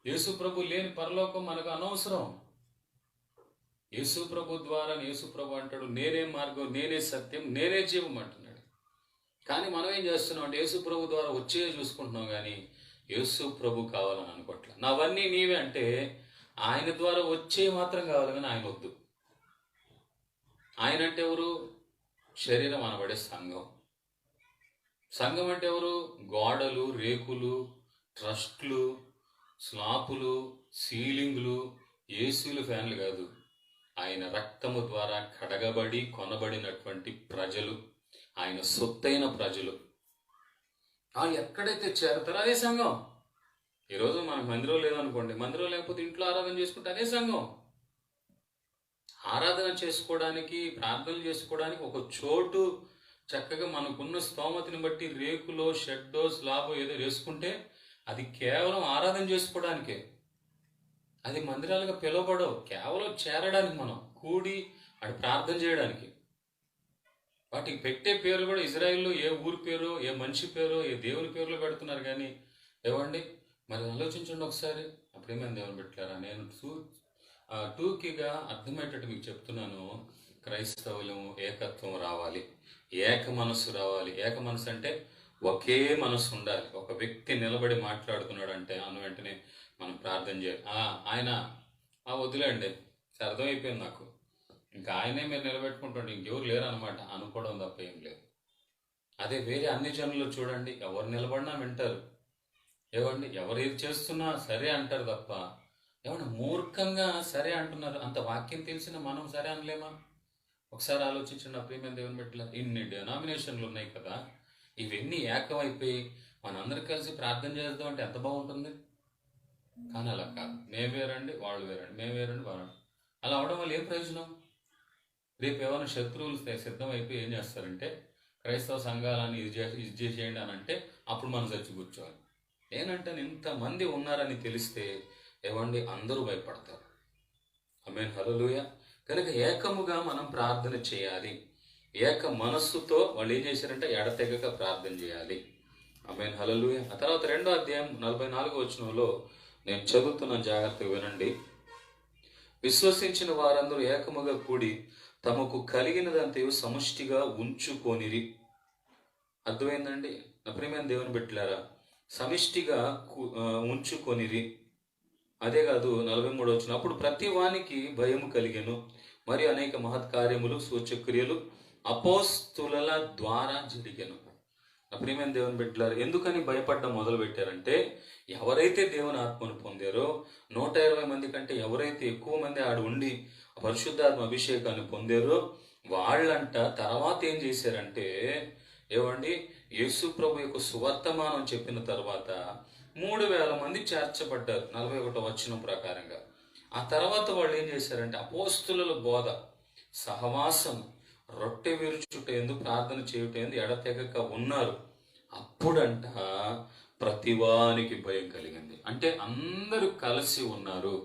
యేసుప్రభు లేని పరలోకం మనకు అనవసరం. యేసుప్రభు ద్వారా, యేసుప్రభు అంటాడు, నేనే మార్గం, నేనే సత్యం, నేనే జీవం అంటున్నాడు. కానీ మనం ఏం చేస్తున్నాం అంటే యేసుప్రభు ద్వారా వచ్చే చూసుకుంటున్నాం, కానీ యేసుప్రభు కావాలని అనుకోవట్లే. నావన్నీ నీవే అంటే ఆయన ద్వారా వచ్చే మాత్రం కావాలి, కానీ ఆయన వద్దు. ఆయన అంటే ఎవరు? శరీరం అనబడే సంఘం. సంఘం అంటే ఎవరు? గోడలు, రేకులు, ట్రస్ట్లు, స్లాపులు, సీలింగులు, ఏసీలు, ఫ్యాన్లు కాదు. ఆయన రక్తము ద్వారా కడగబడి కొనబడినటువంటి ప్రజలు, ఆయన సొత్తైన ప్రజలు. వాళ్ళు ఎక్కడైతే చేరతారో అదే సంఘం. ఈరోజు మనకు మందిరం లేదనుకోండి, మందిరం లేకపోతే ఇంట్లో ఆరాధన చేసుకుంటే అదే సంఘం. ఆరాధన చేసుకోవడానికి, ప్రార్థనలు చేసుకోవడానికి ఒక చోటు చక్కగా మనకున్న స్తోమతిని బట్టి రేకులో, షెడ్డో, స్లాబో ఏదో వేసుకుంటే అది కేవలం ఆరాధన చేసుకోవడానికే. అది మందిరాలుగా పిలువబడవు, కేవలం చేరడానికి, మనం కూడి అది ప్రార్థన చేయడానికి. వాటికి పెట్టే పేర్లు కూడా ఇజ్రాయిల్లో ఏ ఊరి పేరో, ఏ మనిషి పేరో, ఏ దేవుని పేరులో పెడుతున్నారు. కానీ ఏమండి, మరి ఆలోచించండి ఒకసారి. అప్పుడేమైనా దేవుని పెట్టారా? నేను టూకీగా అర్థమయ్యేటట్టు మీకు చెప్తున్నాను. క్రైస్తవులు ఏకత్వం రావాలి, ఏక మనస్సు రావాలి. ఏక మనసు అంటే ఒకే మనసు ఉండాలి. ఒక వ్యక్తి నిలబడి మాట్లాడుతున్నాడు అంటే అన్న వెంటనే మనం ప్రార్థన చేయాలి. ఆయన వదిలేండి, అర్థమైపోయింది నాకు, ఇంకా ఆయనే మీరు నిలబెట్టుకుంటుంటే ఇంకెవరు లేరు అనమాట అనుకోవడం తప్ప ఏం లేదు. అదే వేరే అన్ని జనులు చూడండి, ఎవరు నిలబడినా వింటారు. ఏమండి, ఎవరు ఏది చేస్తున్నా సరే అంటారు తప్ప, ఏమన్నా మూర్ఖంగా సరే అంటున్నారు. అంత వాక్యం తెలిసిన మనం సరే అనలేమా? ఒకసారి ఆలోచించండి. నా ప్రియమైన దేవుని బిడ్డల, ఇన్ని డెనామినేషన్లు ఉన్నాయి కదా, ఇవన్నీ ఏకమైపోయి మనందరం కలిసి ప్రార్థన చేద్దాం అంటే ఎంత బాగుంటుంది. కానీ అలా కాదు. మేము వేరండి, వాళ్ళు వేరండి, మేము వేరండి, వాళ్ళు. అలా అవడం వల్ల ఏం ప్రయోజనం? రేపు ఏమైనా శత్రువులు సిద్ధమైపోయి ఏం చేస్తారంటే, క్రైస్తవ సంఘాలని ఇది చేసేయండి అని అంటే అప్పుడు మనం చచ్చి కూర్చోవాలి. నేనంటే ఇంతమంది ఉన్నారని తెలిస్తే ఏమండి అందరూ భయపడతారు. ఆమేన్, హల్లెలూయా. కనుక ఏకముగా మనం ప్రార్థన చేయాలి. ఏక మనస్సుతో వాళ్ళు ఏం చేశారంటే ఎడతెగక ప్రార్థన చేయాలి. ఆమేన్, హల్లెలూయా. ఆ తర్వాత 2వ అధ్యాయం 44వ వచనంలో నేను చదువుతున్నాను, జాగ్రత్తగా వినండి. విశ్వసించిన వారందరూ ఏకముగా కూడి తమకు కలిగినదంతయు సమష్టిగా ఉంచుకొనిరి. అర్థమైందండి? నా ప్రియమైన దేవుని బిడ్డలారా, సమిష్టిగా ఉంచుకొనిరి. అదే కాదు, 43వ వచనం, అప్పుడు ప్రతి వానికి భయము కలిగెను, మరియు అనేక మహత్కార్యములు, సూచక్రియలు అపోస్తుల ద్వారా జరిగెను. నా ప్రియమైన దేవుని బిడ్డలారా, ఎందుకని భయపడడం మొదలు పెట్టారంటే, ఎవరైతే దేవుని ఆత్మను పొందారో, 120 మంది కంటే ఎవరైతే ఎక్కువ మంది ఆడు ఉండి పరిశుద్ధాత్మ అభిషేకాన్ని పొందారో వాళ్ళంట తర్వాత ఏం చేశారంటే, ఏమండి, యేసు ప్రభు యొక్క సువర్తమానం చెప్పిన తర్వాత 3000 మంది చేర్చబడ్డారు 41వ వచనం ప్రకారంగా. ఆ తర్వాత వాళ్ళు ఏం చేశారంటే అపోస్తుల బోధ, సహవాసం, రొట్టె విరుచుట ఎందు, ప్రార్థన చేయుట ఎందు ఎడతెగక ఉన్నారు. అప్పుడంట ప్రతివానికి భయం కలిగింది. అంటే అందరూ కలిసి ఉన్నారు.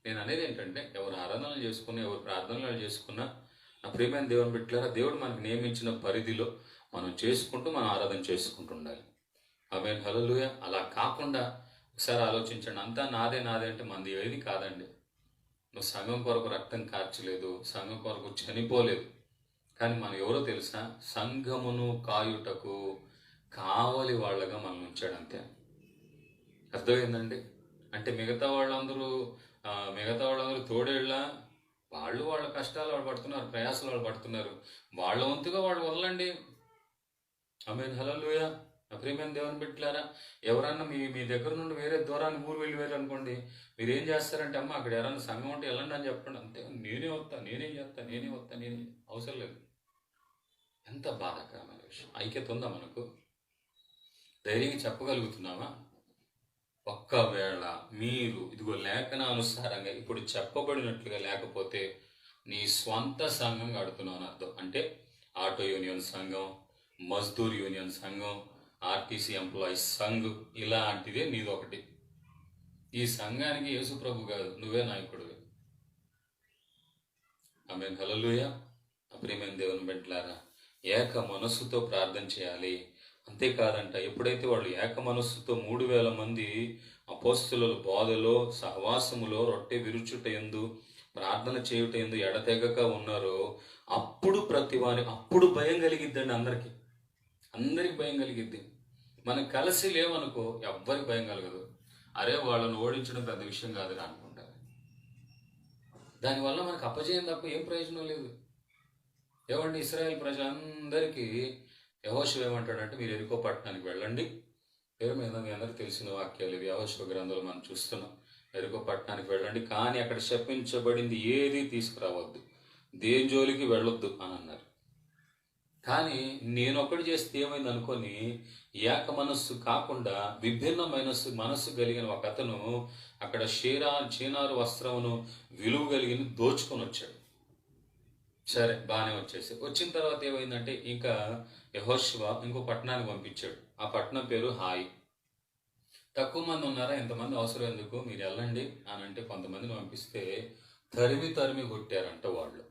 నేను అనేది ఏంటంటే, ఎవరు ఆరాధనలు చేసుకున్నా, ఎవరు ప్రార్థనలు చేసుకున్నా, నా ప్రియమైన దేవుని బిడ్డలారా, దేవుడు మనకు నియమించిన పరిధిలో మనం చేసుకుంటూ మనం ఆరాధన చేసుకుంటూ ఉండాలి. ఆమేన్, హల్లెలూయా. అలా కాకుండా ఒకసారి ఆలోచించండి, అంతా నాదే నాదే అంటే మంది ఏది కాదండి. నువ్వు సంఘం కొరకు రక్తం కార్చలేదు, సంఘం కొరకు చనిపోలేదు. కానీ మనం ఎవరో తెలుసా? సంఘమును కాయుటకు కావలి వాళ్ళగా మనం ఉంచాడంతే. అర్థమైందండి? అంటే మిగతా వాళ్ళందరూ తోడేళ్ళ, వాళ్ళు వాళ్ళ కష్టాలు వాళ్ళు పడుతున్నారు, ప్రయాసాలు వాళ్ళు పడుతున్నారు. వాళ్ళ వంతుగా వాళ్ళు వదలండి. ఆమేన్, హల్లెలూయా. ప్రియమైన దేవుని బిడ్డలారా, ఎవరన్నా మీ దగ్గర నుండి వేరే దూరాన్ని ఊరు వెళ్ళి అనుకోండి, మీరు ఏం చేస్తారంటే, అమ్మ అక్కడ ఎవరన్నా సంఘం ఉంటే వెళ్ళండి అని చెప్పండి. అంతే, నేనే వస్తా, అవసరం లేదు. ఎంత బాధాకరమైన విషయం. ఐక్యత ఉందా మనకు? ధైర్యంగా చెప్పగలుగుతున్నామా? ఒక్కవేళ మీరు ఇదిగో లేఖనానుసారంగా ఇప్పుడు చెప్పబడినట్లుగా లేకపోతే నీ స్వంత సంఘం కడుతున్నావు అని అర్థం. అంటే ఆటో యూనియన్ సంఘం, మజ్దూర్ యూనియన్ సంఘం, ఆర్టీసీ ఎంప్లాయీస్ సంఘ్, ఇలాంటిదే నీదొకటి. ఈ సంఘానికి యేసు ప్రభు కాదు, నువ్వే నాయకుడివి. ఆమేన్, హల్లెలూయా. ప్రియమైన దేవుని బిడ్డలారా, ఏక మనస్సుతో ప్రార్థన చేయాలి. అంతేకాదంట, ఎప్పుడైతే వాళ్ళు ఏక మనస్సుతో 3000 మంది అపోస్తుల బోధలో, సహవాసములో, రొట్టె విరుచుట యందు, ప్రార్థన చేయుట యందు ఎడతెగక ఉన్నారో అప్పుడు అప్పుడు భయం కలిగిద్దండి. అందరికి భయం కలిగిద్ది. మనం కలిసి లేవనుకో ఎవ్వరికి భయం కలగదు. అరే, వాళ్ళని ఓడించడం పెద్ద విషయం కాదురా అనుకుంటారు. దానివల్ల మనకు అపజయం తప్ప ఏం ప్రయోజనం లేదు. ఏమండి, ఇశ్రాయేల్ ప్రజలందరికీ యెహోషువ ఏమంటాడంటే, మీరు యెరికో పట్టణానికి వెళ్ళండి, పేరు మీద మీ అందరికి తెలిసిన వాక్యాలు ఇవి. యెహోషువ గ్రంథంలో మనం చూస్తున్నాం. యెరికో పట్టణానికి వెళ్ళండి, కానీ అక్కడ శపించబడింది ఏది తీసుకురావద్దు, దేని జోలికి వెళ్ళొద్దు అని అన్నారు. కానీ నేను ఒకటి చేస్తే ఏమైంది అనుకొని ఏక మనస్సు కాకుండా విభిన్నమైన మనస్సు కలిగిన ఒక అతను అక్కడ చీనారు వస్త్రమును విలువ కలిగిన దోచుకొని వచ్చాడు. సరే, బాగానే వచ్చిన తర్వాత ఏమైందంటే ఇంకా యెహోషువ ఇంకో పట్టణానికి పంపించాడు. ఆ పట్టణం పేరు హాయి. తక్కువ మంది ఉన్నారా, ఇంతమంది అవసరం ఎందుకు, మీరు వెళ్ళండి అని అంటే కొంతమందిని పంపిస్తే తరిమి తరిమి కొట్టారంట వాళ్ళు.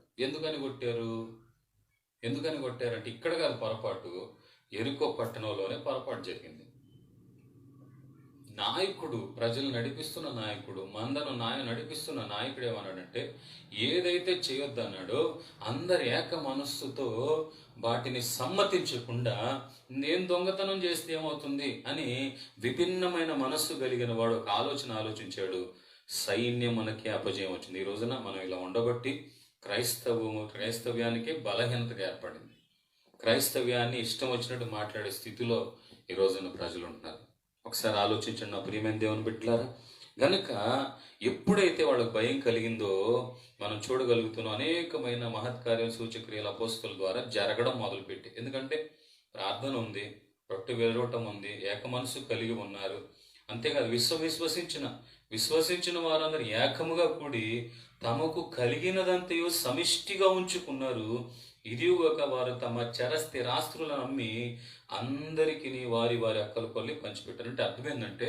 ఎందుకని కొట్టారంటే ఇక్కడ కాదు పొరపాటు, యెరికో పట్టణంలోనే పొరపాటు జరిగింది. నాయకుడు, ప్రజలు నడిపిస్తున్న నాయకుడు, మందను నడిపిస్తున్న నాయకుడు ఏమన్నాడంటే ఏదైతే చేయొద్దన్నాడో అందరు ఏక మనస్సుతో వాటిని సమ్మతించకుండా నేను దొంగతనం చేస్తే ఏమవుతుంది అని విభిన్నమైన మనస్సు కలిగిన వాడు ఒక ఆలోచించాడు. సైన్యం మనకి అపజయం వచ్చింది. ఈ రోజున మనం ఇలా ఉండబట్టి క్రైస్తవ్యానికి బలహీనతగా ఏర్పడింది. క్రైస్తవ్యాన్ని ఇష్టం వచ్చినట్టు మాట్లాడే స్థితిలో ఈ రోజున ప్రజలు ఉంటున్నారు. ఒకసారి ఆలోచించండి నా ప్రియమైన దేవుని బిడ్డలారా. గనుక ఎప్పుడైతే వాళ్ళకి భయం కలిగిందో మనం చూడగలుగుతున్నాం అనేకమైన మహత్కార్యం సూచక్రియల అపోస్తలుల ద్వారా జరగడం మొదలుపెట్టి. ఎందుకంటే ప్రార్థన ఉంది, రొట్టె విరవటం ఉంది, ఏక మనసు కలిగి ఉన్నారు. అంతేకాదు విశ్వసించిన వారందరూ ఏకముగా కూడి తమకు కలిగినదంతయు సమిష్టిగా ఉంచుకున్నారు. ఇదిగాక వారు తమ చర స్థిరాస్తులను అమ్మి అందరికీ వారి అక్కల కొల్లి పంచిపెట్టారు. అంటే అర్థం ఏంటంటే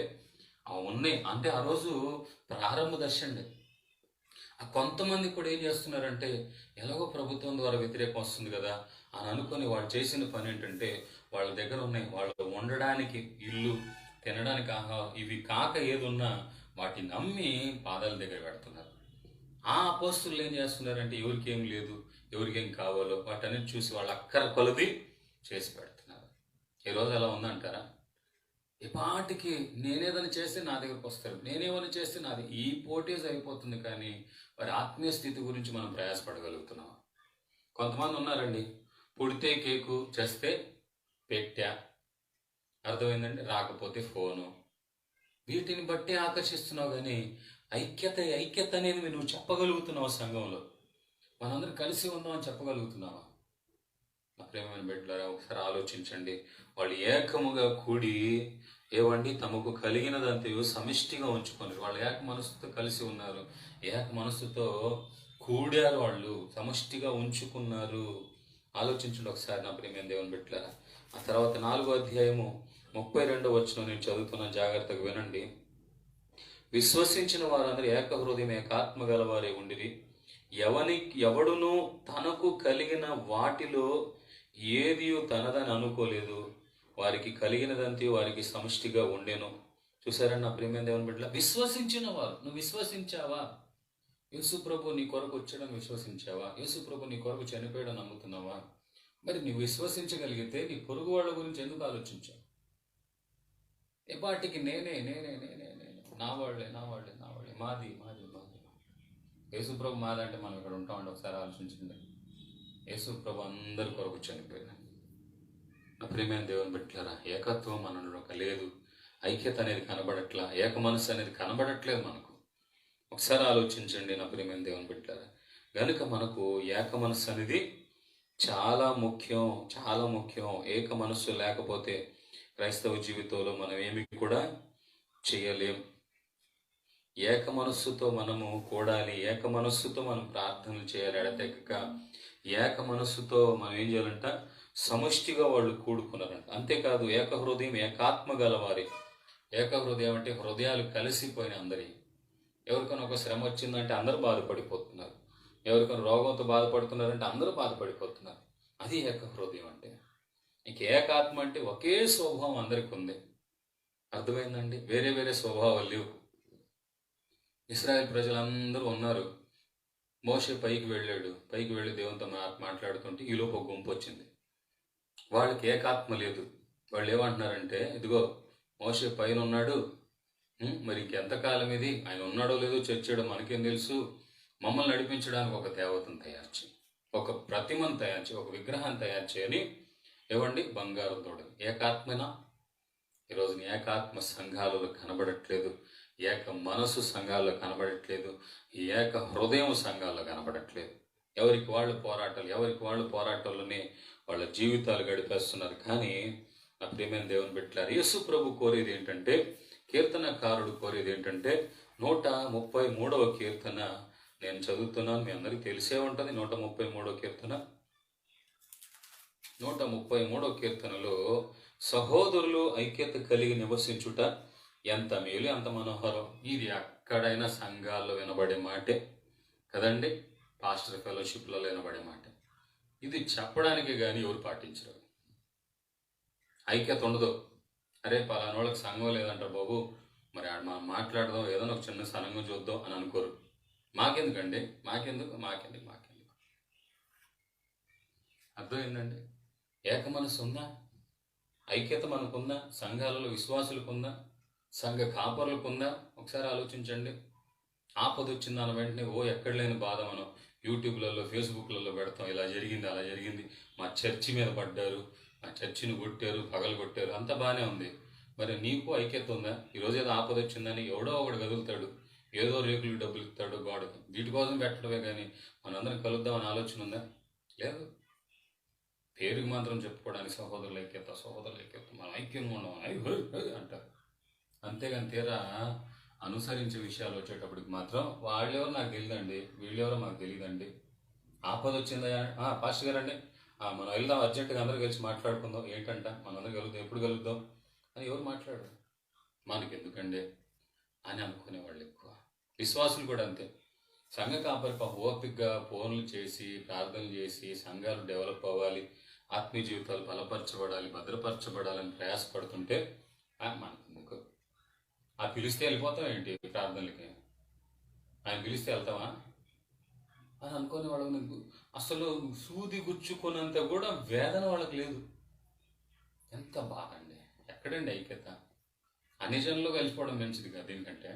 ఉన్నాయి అంటే ఆ రోజు ప్రారంభ దశ అండి. ఆ కొంతమంది కూడా ఏం చేస్తున్నారంటే ఎలాగో ప్రభుత్వం ద్వారా వ్యతిరేకం వస్తుంది కదా అని అనుకుని వాళ్ళు చేసిన పని ఏంటంటే వాళ్ళ దగ్గర ఉన్నాయి, వాళ్ళు ఉండడానికి ఇల్లు, తినడానికి ఆహారం, ఇవి కాక ఏదున్నా వాటిని నమ్మి పాదాల దగ్గర పెడుతున్నారు. ఆ అపోస్తులు ఏం చేస్తున్నారంటే ఎవరికేం లేదు, ఎవరికేం కావాలో వాటన్నిటి చూసి వాళ్ళ అక్కర కొలది చేసి పెడుతున్నారు. ఈరోజు ఎలా ఉందంటారా? ఈ పాటికి నేనేదని చేస్తే నా దగ్గరకు వస్తారు, నేనేమని చేస్తే నాది, ఈ పోటీస్ అయిపోతుంది. కానీ వారి ఆత్మీయ స్థితి గురించి మనం ప్రయాసపడగలుగుతున్నాం. కొంతమంది ఉన్నారండి, పుడితే కేకు, చేస్తే పెట్టా, అర్థమైందండి, రాకపోతే ఫోను, వీటిని బట్టి ఆకర్షిస్తున్నావు. కానీ ఐక్యత అనేది నువ్వు చెప్పగలుగుతున్నావు. సంఘంలో మనందరం కలిసి ఉందామని చెప్పగలుగుతున్నావా? నా ప్రేమైన బిడ్డలారా, ఒకసారి ఆలోచించండి. వాళ్ళు ఏకముగా కూడి ఏవండి తమకు కలిగినదంతయు సమిష్టిగా ఉంచుకొని వాళ్ళు ఏక మనస్సుతో కలిసి ఉన్నారు, ఏక మనస్సుతో కూడారు, వాళ్ళు సమిష్టిగా ఉంచుకున్నారు. ఆలోచించండి ఒకసారి నా ప్రేమైన దేవుని బిడ్డలారా. ఆ తర్వాత 4వ అధ్యాయము 32వ వచనం నేను చదువుతున్న, జాగ్రత్తగా వినండి. విశ్వసించిన వారందరూ ఏక హృదయం ఏకాత్మ గలవారే ఉండిరి. ఎవడును తనకు కలిగిన వాటిలో ఏది తనదని అనుకోలేదు, వారికి కలిగినదంతే వారికి సమిష్టిగా ఉండెను. చూసారా నా ప్రియమైన దేవుని బిడ్డల, విశ్వసించిన వారు. నువ్వు విశ్వసించావా? యేసు ప్రభు నీ కొరకు వచ్చాడని విశ్వసించావా? యేసు ప్రభు నీ కొరకు చనిపోయాడని నమ్ముతున్నావా? మరి నువ్వు విశ్వసించగలిగితే నీ పొరుగు వాళ్ళ గురించి ఎందుకు ఆలోచించావు? ఎపాటికి నేనే నా వాళ్ళే మాది. యేసుప్రభు మాదంటే మనం ఇక్కడ ఉంటామండి. ఒకసారి ఆలోచించండి. యేసుప్రభు అందరి కొరకు చనిపోయినా. నా ప్రియమైన దేవుని బిడ్డలారా, ఏకత్వం మనలో లేదు, ఐక్యత అనేది కనబడట్లా, ఏక మనసు అనేది కనబడట్లేదు మనకు. ఒకసారి ఆలోచించండి నా ప్రియమైన దేవుని బిడ్డలారా. కనుక మనకు ఏక మనసు అనేది చాలా ముఖ్యం. ఏక మనస్సు లేకపోతే క్రైస్తవ జీవితంలో మనం ఏమి కూడా చేయలేం. ఏక మనస్సుతో మనము కూడాలి, ఏక మనస్సుతో మనం ప్రార్థనలు చేయాలి. ఎడతెగక ఏక మనస్సుతో మనం ఏం చేయాలంట? సమిష్టిగా వాళ్ళు కూడుకున్నారంట. అంతేకాదు ఏక హృదయం ఏకాత్మ గలవారి. ఏక హృదయం అంటే హృదయాలు కలిసిపోయిన అందరి. ఎవరికైనా ఒక శ్రమ వచ్చిందంటే అందరూ బాధపడిపోతున్నారు, ఎవరికైనా రోగంతో బాధపడుతున్నారంటే అందరూ బాధపడిపోతున్నారు. అది ఏక హృదయం అంటే. ఇంక ఏకాత్మ అంటే ఒకే స్వభావం అందరికి ఉంది. అర్థమైందండి? వేరే వేరే స్వభావాలు లేవు. ఇశ్రాయేల్ ప్రజలందరూ ఉన్నారు. మోషే పైకి వెళ్ళి దేవునితో మాట్లాడుతుంటే ఈలోపు ఒక గుంపు వచ్చింది. వాళ్ళకి ఏకాత్మ లేదు. వాళ్ళు ఏమంటున్నారంటే, ఇదిగో మోషే పైన ఉన్నాడు, మరి ఇంకెంతకాలం ఇది, ఆయన ఉన్నాడో లేదో చచ్చాడో మనకేం తెలుసు, మమ్మల్ని నడిపించడానికి ఒక దేవతను తయారు చేయి, ఒక ప్రతిమను తయారు చేయి, ఒక విగ్రహాన్ని తయారు చేయని. ఏవండి? బంగారం తోడు. ఏకాత్మనా? ఈరోజు ఏకాత్మ సంఘాలలో కనబడట్లేదు, ఏక మనసు సంఘాల్లో కనబడట్లేదు, ఏక హృదయం సంఘాల్లో కనబడట్లేదు. ఎవరికి వాళ్ళు పోరాటాలనే వాళ్ళ జీవితాలు గడిపేస్తున్నారు. కానీ నా ప్రియమైన దేవుని బిడ్డలారా, యేసు ప్రభు కోరేది ఏంటంటే, కీర్తనకారుడు కోరేది ఏంటంటే 133వ కీర్తన నేను చదువుతున్నాను, మీ అందరికీ తెలిసే ఉంటుంది. 133వ కీర్తన 133వ కీర్తనలో సహోదరులు ఐక్యత కలిగి నివసించుట ఎంత మేలు, ఎంత మనోహరం. ఇది ఎక్కడైనా సంఘాల్లో వినబడే మాటే కదండి, పాస్టర్ ఫెలోషిప్లలో వినబడే మాట. ఇది చెప్పడానికి కానీ ఎవరు పాటించరు. ఐక్యత ఉండదు. అరే పలానోళ్ళకి సంఘం లేదంటారు బాబు, మరి మనం మాట్లాడదాం, ఏదైనా ఒక చిన్న సంఘం చూద్దాం అని అనుకోరు. మాకెందుకండి, మాకెందుకు మాకెందుకు మాకెందుకు అర్థమైందండి. ఏక మనసు ఉందా, ఐక్యత మనకుందా, సంఘాలలో విశ్వాసులకుందా, సంఘ కాపరులకుందా? ఒకసారి ఆలోచించండి. ఆపద వచ్చింది దాని వెంటనే ఎక్కడ లేని బాధ మనం యూట్యూబ్లలో ఫేస్బుక్లలో పెడతాం, ఇలా జరిగింది అలా జరిగింది, మా చర్చి మీద పడ్డారు, మా చర్చిని కొట్టారు, పగలు కొట్టారు, అంత బాగానే ఉంది. మరి నీకు ఐక్యత ఉందా? ఈరోజు ఏదో ఆపద వచ్చిందని ఎవడో ఒకడు కదులుతాడు, ఏదో రేకులు డబ్బులు ఇస్తాడు గోడకు, వీటి కోసం పెట్టడమే కానీ మనందరం కలుద్దామని ఆలోచన ఉందా? లేదు. పేరుకి మాత్రం చెప్పుకోవడానికి సహోదరుల ఐక్యత మనం ఐక్యంగా ఉండమని అంటారు. అంతేగాని తీరా అనుసరించే విషయాలు వచ్చేటప్పటికి మాత్రం వాళ్ళెవరో నాకు తెలియదండి, వీళ్ళెవరో మాకు తెలియదండి. ఆపద వచ్చిందా పాస్టర్ గారండి, మనం వెళ్దాం అర్జెంటుగా అందరూ కలిసి మాట్లాడుకుందాం, ఏంటంట మనందరం కలుద్దాం, ఎప్పుడు కలుద్దాం అని ఎవరు మాట్లాడరు. మనకెందుకండి అని అనుకునేవాళ్ళు ఎక్కువ. విశ్వాసులు కూడా అంతే. సంఘ కాపరి ఓపికగా ఫోన్లు చేసి ప్రార్థనలు చేసి సంఘాలు డెవలప్ అవ్వాలి, ఆత్మీయ జీవితాలు బలపరచబడాలి, భద్రపరచబడాలని ప్రయాసపడుతుంటే మనకెందుకు? పిలిస్తే వెళ్ళిపోతాం ఏంటి ప్రార్థనలకి? ఆయన పిలిస్తే వెళ్తామా అని అనుకునే వాళ్ళకి అసలు సూది గుచ్చుకున్నంత కూడా వేదన వాళ్ళకి లేదు. ఎంత బాధ అండి. ఎక్కడండి ఐక్యత? అన్ని జనులు కలిసిపోవడం మంచిది కదా దీనికంటే.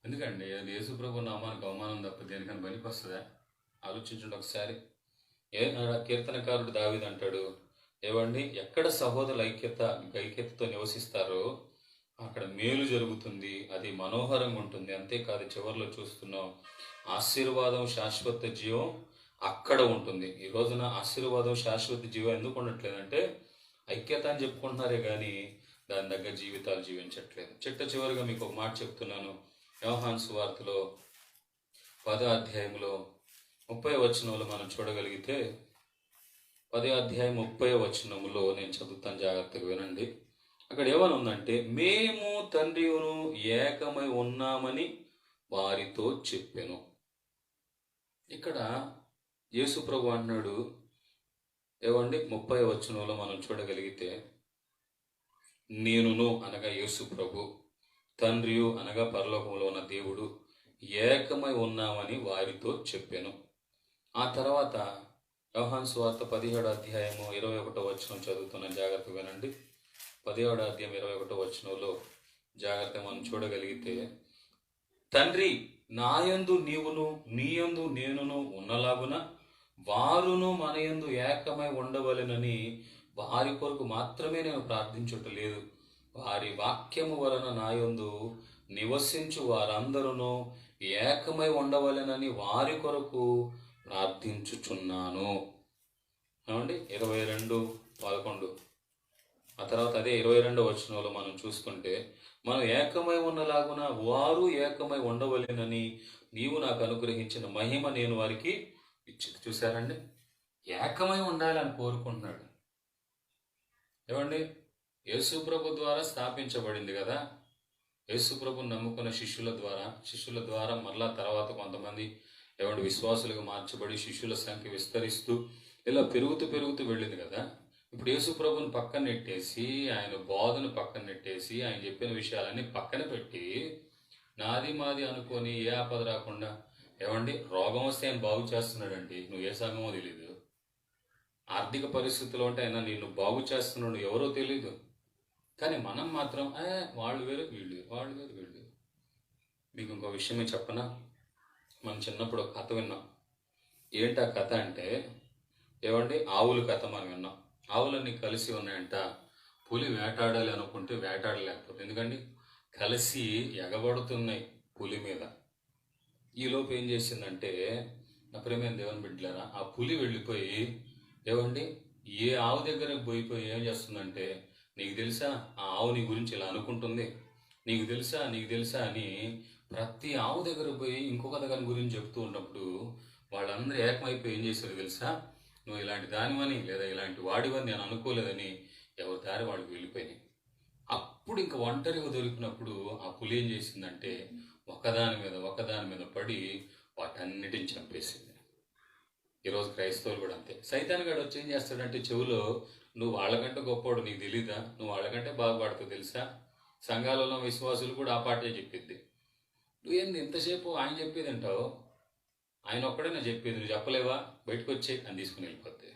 ఎందుకండి అది యేసుప్రభు నామానికి అవమానం తప్ప దేనికని పనికి వస్తుందా? ఆలోచించండి ఒకసారి. కీర్తనకారుడు దావీదు అంటాడు, ఏవండి, ఎక్కడ సహోదరుల ఐక్యతతో నివసిస్తారో అక్కడ మేలు జరుగుతుంది, అది మనోహరంగా ఉంటుంది. అంతేకాదు చివరిలో చూస్తున్నాం, ఆశీర్వాదం శాశ్వత జీవం అక్కడ ఉంటుంది. ఈ రోజున ఆశీర్వాదం శాశ్వత జీవం ఎందుకు ఉండట్లేదంటే ఐక్యత అని చెప్పుకుంటున్నారే కానీ దాని దగ్గర జీవితాలు జీవించట్లేదు. చివరిగా మీకు ఒక మాట చెప్తున్నాను. యోహాను సువార్తలో 10వ అధ్యాయంలో 30వ వచనంలో మనం చూడగలిగితే, 10వ అధ్యాయం 30వ వచనంలో నేను చదువుతాను, జాగ్రత్తగా వినండి. అక్కడ ఏమని ఉందంటే, మేము తండ్రియును ఏకమై ఉన్నామని వారితో చెప్పాను. ఇక్కడ యేసు ప్రభు అంటున్నాడు, ఏమండి 30వ వచనంలో మనం చూడగలిగితే, నేనును అనగా యేసు ప్రభు, తండ్రియు అనగా పరలోకంలో ఉన్న దేవుడు ఏకమై ఉన్నామని వారితో చెప్పాను. ఆ తర్వాత యోహాను సువార్త 17వ అధ్యాయము 21వ వచనం చదువుతున్న, జాగ్రత్తగా వినండి. 17వ అధ్యాయం 21వ వచనంలో జాగ్రత్తగా మనం చూడగలిగితే, తండ్రి నాయందు నీవును నీయందు నేనును ఉన్నలాగున వారును మనయందు ఏకమై ఉండవలెనని వారి కొరకు మాత్రమే నేను ప్రార్థించుటలేదు, వారి వాక్యము వలన నాయందు నివసించు వారందరూ ఏకమై ఉండవలెనని వారి కొరకు ప్రార్థించుచున్నాను. ఏమండి 22:11. ఆ తర్వాత అదే 22వ వచనంలో మనం చూస్తుంటే, మనం ఏకమై ఉన్నలాగున వారు ఏకమై ఉండవలెనని నీవు నాకు అనుగ్రహించిన మహిమ నేను వారికి ఇచ్చి. చూశారండి, ఏకమై ఉండాలని కోరుకుంటున్నాడు. ఏమండి, యేసుప్రభు ద్వారా స్థాపించబడింది కదా. యేసుప్రభుని నమ్ముకున్న శిష్యుల ద్వారా మరలా తర్వాత కొంతమంది ఏమంటే విశ్వాసులుగా మార్చబడి శిష్యుల సంఖ్య విస్తరిస్తూ ఇలా పెరుగుతూ వెళ్ళింది కదా. ఇప్పుడు యేసుప్రభుని పక్కన నెట్టేసి, ఆయన బోధను పక్కన నెట్టేసి, ఆయన చెప్పిన విషయాలన్నీ పక్కన పెట్టి నాది మాది అనుకొని ఏ ఆపద రాకుండా, ఏమండి రోగం వస్తే ఆయన బాగు చేస్తున్నాడండి. నువ్వు ఏ సంఘమో తెలీదు. ఆర్థిక పరిస్థితుల్లో ఉంటే ఆయన నిన్ను బాగు చేస్తున్నాడు ఎవరో తెలీదు. కానీ మనం మాత్రం వాళ్ళు వేరు వీళ్ళు వేరు, వాళ్ళు వేరు వీళ్ళు వేరు. మీకు ఇంకో విషయమే చెప్పనా? మనం చిన్నప్పుడు ఒక కథ విన్నాం. ఏంటి ఆ కథ అంటే, ఏమండి ఆవుల కథ మనం విన్నాం. ఆవులన్నీ కలిసి ఉన్నాయంట. పులి వేటాడాలి అనుకుంటే వేటాడలేకపోతుంది. ఎందుకంటే కలిసి ఎగబడుతున్నాయి పులి మీద. ఈలోపు ఏం చేసిందంటే, నా ప్రేమైన దేవుని బిడ్డలారా, ఆ పులి వెళ్ళిపోయి ఏమండి ఏ ఆవు దగ్గరకు పోయిపోయి ఏం చేస్తుందంటే, నీకు తెలుసా ఆ ఆవు నీ గురించి ఇలా అనుకుంటుంది, నీకు తెలుసా నీకు తెలుసా అని ప్రతి ఆవు దగ్గర పోయి ఇంకొక దగ్గర గురించి చెప్తూ ఉన్నప్పుడు వాళ్ళందరూ ఏకమైపోయి ఏం చేశారు తెలుసా, నువ్వు ఇలాంటి దానివని లేదా ఇలాంటి వాడివని నేను అనుకోలేదని ఎవరి దారి వాళ్ళకి వెళ్ళిపోయినాయి. అప్పుడు ఇంక ఒంటరిగా దొరికినప్పుడు ఆ పులి ఏం చేసిందంటే ఒకదాని మీద పడి వాటన్నిటిని చంపేసింది. ఈరోజు క్రైస్తవులు కూడా అంతే. సైతాన్ గాడు వచ్చి ఏం చేస్తాడంటే చెవులో, నువ్వు వాళ్ళకంటే గొప్పోడు నీకు తెలీదా, నువ్వు వాళ్ళకంటే బాగుపడతావు తెలుసా. సంఘాలలో విశ్వాసులు కూడా ఆ పాటే చెప్పిద్ది. నువ్వేంది ఇంతసేపు ఆయన చెప్పేది అంటావు, ఆయన ఒక్కడే నా చెప్పేది, నువ్వు చెప్పలేవా, బయటకు వచ్చే అని తీసుకుని వెళ్ళిపోతే.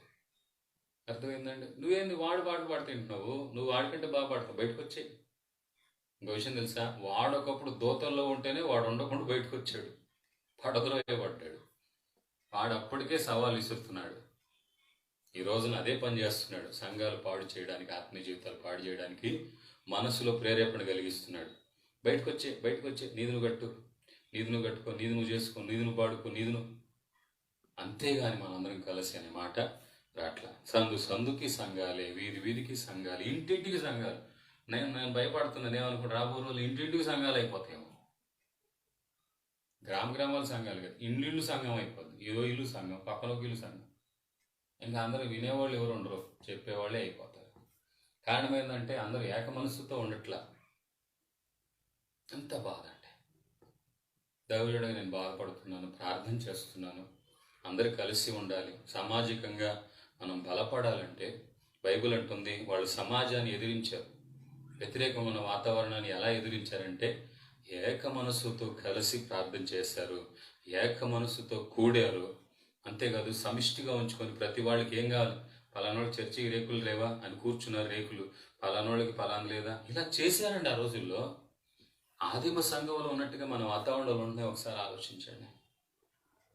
అర్థమైందండి. నువ్వేంది వాడు పాటలు పాడుతుంటున్నావు, నువ్వు వాడికంటే బాగా పాడతావు, బయటకు వచ్చే. ఇంకో విషయం తెలుసా, వాడు ఒకప్పుడు దోతల్లో ఉంటేనే వాడు ఉండకుండా బయటకు వచ్చాడు, పడదరోయే పడ్డాడు. వాడు అప్పటికే సవాల్ విసురుతున్నాడు. ఈ రోజున అదే పని చేస్తున్నాడు. సంఘాలు పాడు చేయడానికి, ఆత్మీయ జీవితాలు పాడు చేయడానికి మనసులో ప్రేరేపణ కలిగిస్తున్నాడు. బయటకు వచ్చే నీది నువ్వు కట్టు, నీది నువ్వు కట్టుకో, నీది నువ్వు చేసుకో, నీది నువ్వు పాడుకో, నీది నువ్వు. అంతేగాని మనందరం కలిసి అనే మాట రాట్లా. సందుకి సంఘాలే, వీధికి సంఘాలు, ఇంటింటికి సంఘాలు. నేను భయపడుతున్నాను ఏమనుకుంటా, రాబో రోజులు ఇంటింటికి సంఘాలు అయిపోతాయేమో. గ్రామాల సంఘాలు కదా, ఇల్లు సంఘం అయిపోద్ది. ఏదో ఇల్లు సంఘం, పక్కన ఒక ఇల్లు సంఘం. ఇంకా అందరూ వినేవాళ్ళు ఎవరు ఉండరు, చెప్పేవాళ్ళే అయిపోతారు. కారణం ఏంటంటే అందరూ ఏక మనస్సుతో ఉండట్లా. ఎంత బాధ అంటే, దేవుడిగా నేను బాధపడుతున్నాను, ప్రార్థన చేస్తున్నాను. అందరూ కలిసి ఉండాలి. సామాజికంగా మనం బలపడాలంటే బైబిల్ అంటుంది, వాళ్ళు సమాజాన్ని ఎదిరించారు, వ్యతిరేకమైన వాతావరణాన్ని ఎలా ఎదిరించారంటే ఏక మనసుతో కలిసి ప్రార్థన చేశారు, ఏక మనసుతో కూడారు. అంతేకాదు సమిష్టిగా ఉంచుకొని ప్రతి వాళ్ళకి ఏం కావాలి, పలానోళ్ళకి చర్చికి రేకులు లేవా అని కూర్చున్నారు, రేకులు పలానోళ్ళకి పలాన లేదా, ఇలా చేశారండి ఆ రోజుల్లో. ఆదిమ సంఘంలో ఉన్నట్టుగా మన వాతావరణంలో ఉంటే ఒకసారి ఆలోచించండి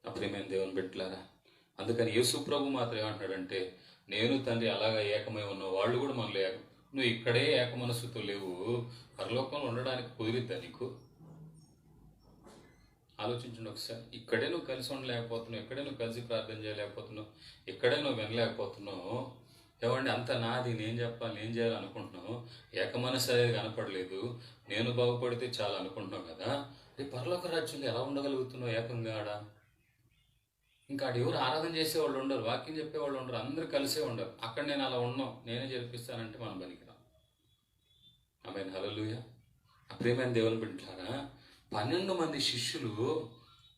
నా ప్రియమైన దేవుని బిడ్డలారా. అందుకని యేసు ప్రభు మాత్రం ఏమంటున్నాడంటే, నేను తండ్రి అలాగా ఏకమై ఉన్న వాళ్ళు కూడా మనలో ఏకం. నువ్వు ఇక్కడే ఏక మనస్సుతో లేవు, పరలోకంలో ఉండడానికి కుదిరిద్దా నీకు? ఆలోచించండి ఒకసారి. ఇక్కడే నువ్వు కలిసి ఉండలేకపోతున్నావు, ఇక్కడే నువ్వు కలిసి ప్రార్థన చేయలేకపోతున్నావు, ఇక్కడే నువ్వు వినలేకపోతున్నావు. ఏమండి అంత నాది, నేను చెప్పాలి, నేను చేయాలి అనుకుంటున్నావు. ఏక మనసు అనేది కనపడలేదు, నేను బాగుపడితే చాలా అనుకుంటున్నావు కదా. రేపు పరలోక రాజ్యంలో ఎలా ఉండగలుగుతున్నావు ఏకంగా ఆడ? ఇంకా ఆడ ఎవరు ఆరాధన చేసేవాళ్ళు ఉండరు, వాక్యం చెప్పేవాళ్ళు ఉండరు, అందరూ కలిసే ఉండరు. అక్కడ నేను అలా ఉన్నాం, నేనే జరిపిస్తానంటే మనం పనికిరాం. ఆమేన్, హల్లెలూయా. ప్రియమైన దేవుని బిడ్డలారా, 12 మంది శిష్యులు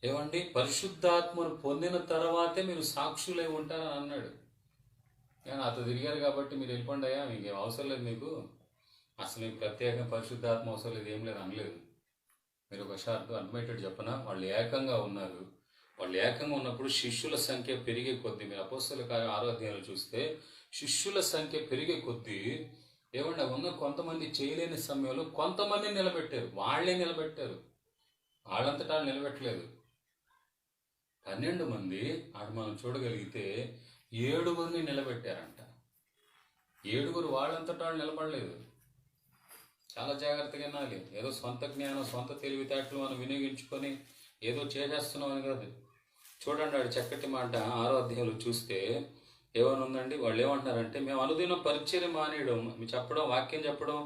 ఏమండి పరిశుద్ధాత్మను పొందిన తర్వాతే మీరు సాక్షులై ఉంటారని అన్నాడు. కానీ అతను తిరిగారు కాబట్టి మీరు వెళ్ళిపోండి అయ్యా, మీకేం అవసరం లేదు, మీకు అసలు మీకు ప్రత్యేకంగా పరిశుద్ధాత్మ అవసరం లేదు, ఏం లేదు అనలేదు. మీరు ఒకసారి అర్థమయ్యేటట్టు చెప్పనా, వాళ్ళు ఏకంగా ఉన్నారు. వాళ్ళు ఏకంగా ఉన్నప్పుడు శిష్యుల సంఖ్య పెరిగే కొద్దీ, మీరు అపోస్తల కార్యం 6వ అధ్యాయంలో చూస్తే శిష్యుల సంఖ్య పెరిగే కొద్దీ ఏమన్నా ఉన్న కొంతమంది చేయలేని సమయంలో కొంతమందిని నిలబెట్టారు. వాళ్ళే నిలబెట్టారు, వాళ్ళంతటా నిలబెట్టలేదు. 12 మంది ఆడ మనం చూడగలిగితే 7గురిని నిలబెట్టారంట. 7గురు వాళ్ళంతటా నిలబడలేదు. చాలా జాగ్రత్తగా వినాలి. ఏదో సొంత జ్ఞానం, సొంత తెలివితేటలు మనం వినియోగించుకొని ఏదో చేసేస్తున్నాం అని కాదు. చూడండి ఆడు చక్కటి మాట 6వ అధ్యాయంలో చూస్తే ఏమనుందండి, వాళ్ళు ఏమంటున్నారంటే, మేము అనుదినం పరిచర్య మానేయడం, చెప్పడం, వాక్యం చెప్పడం,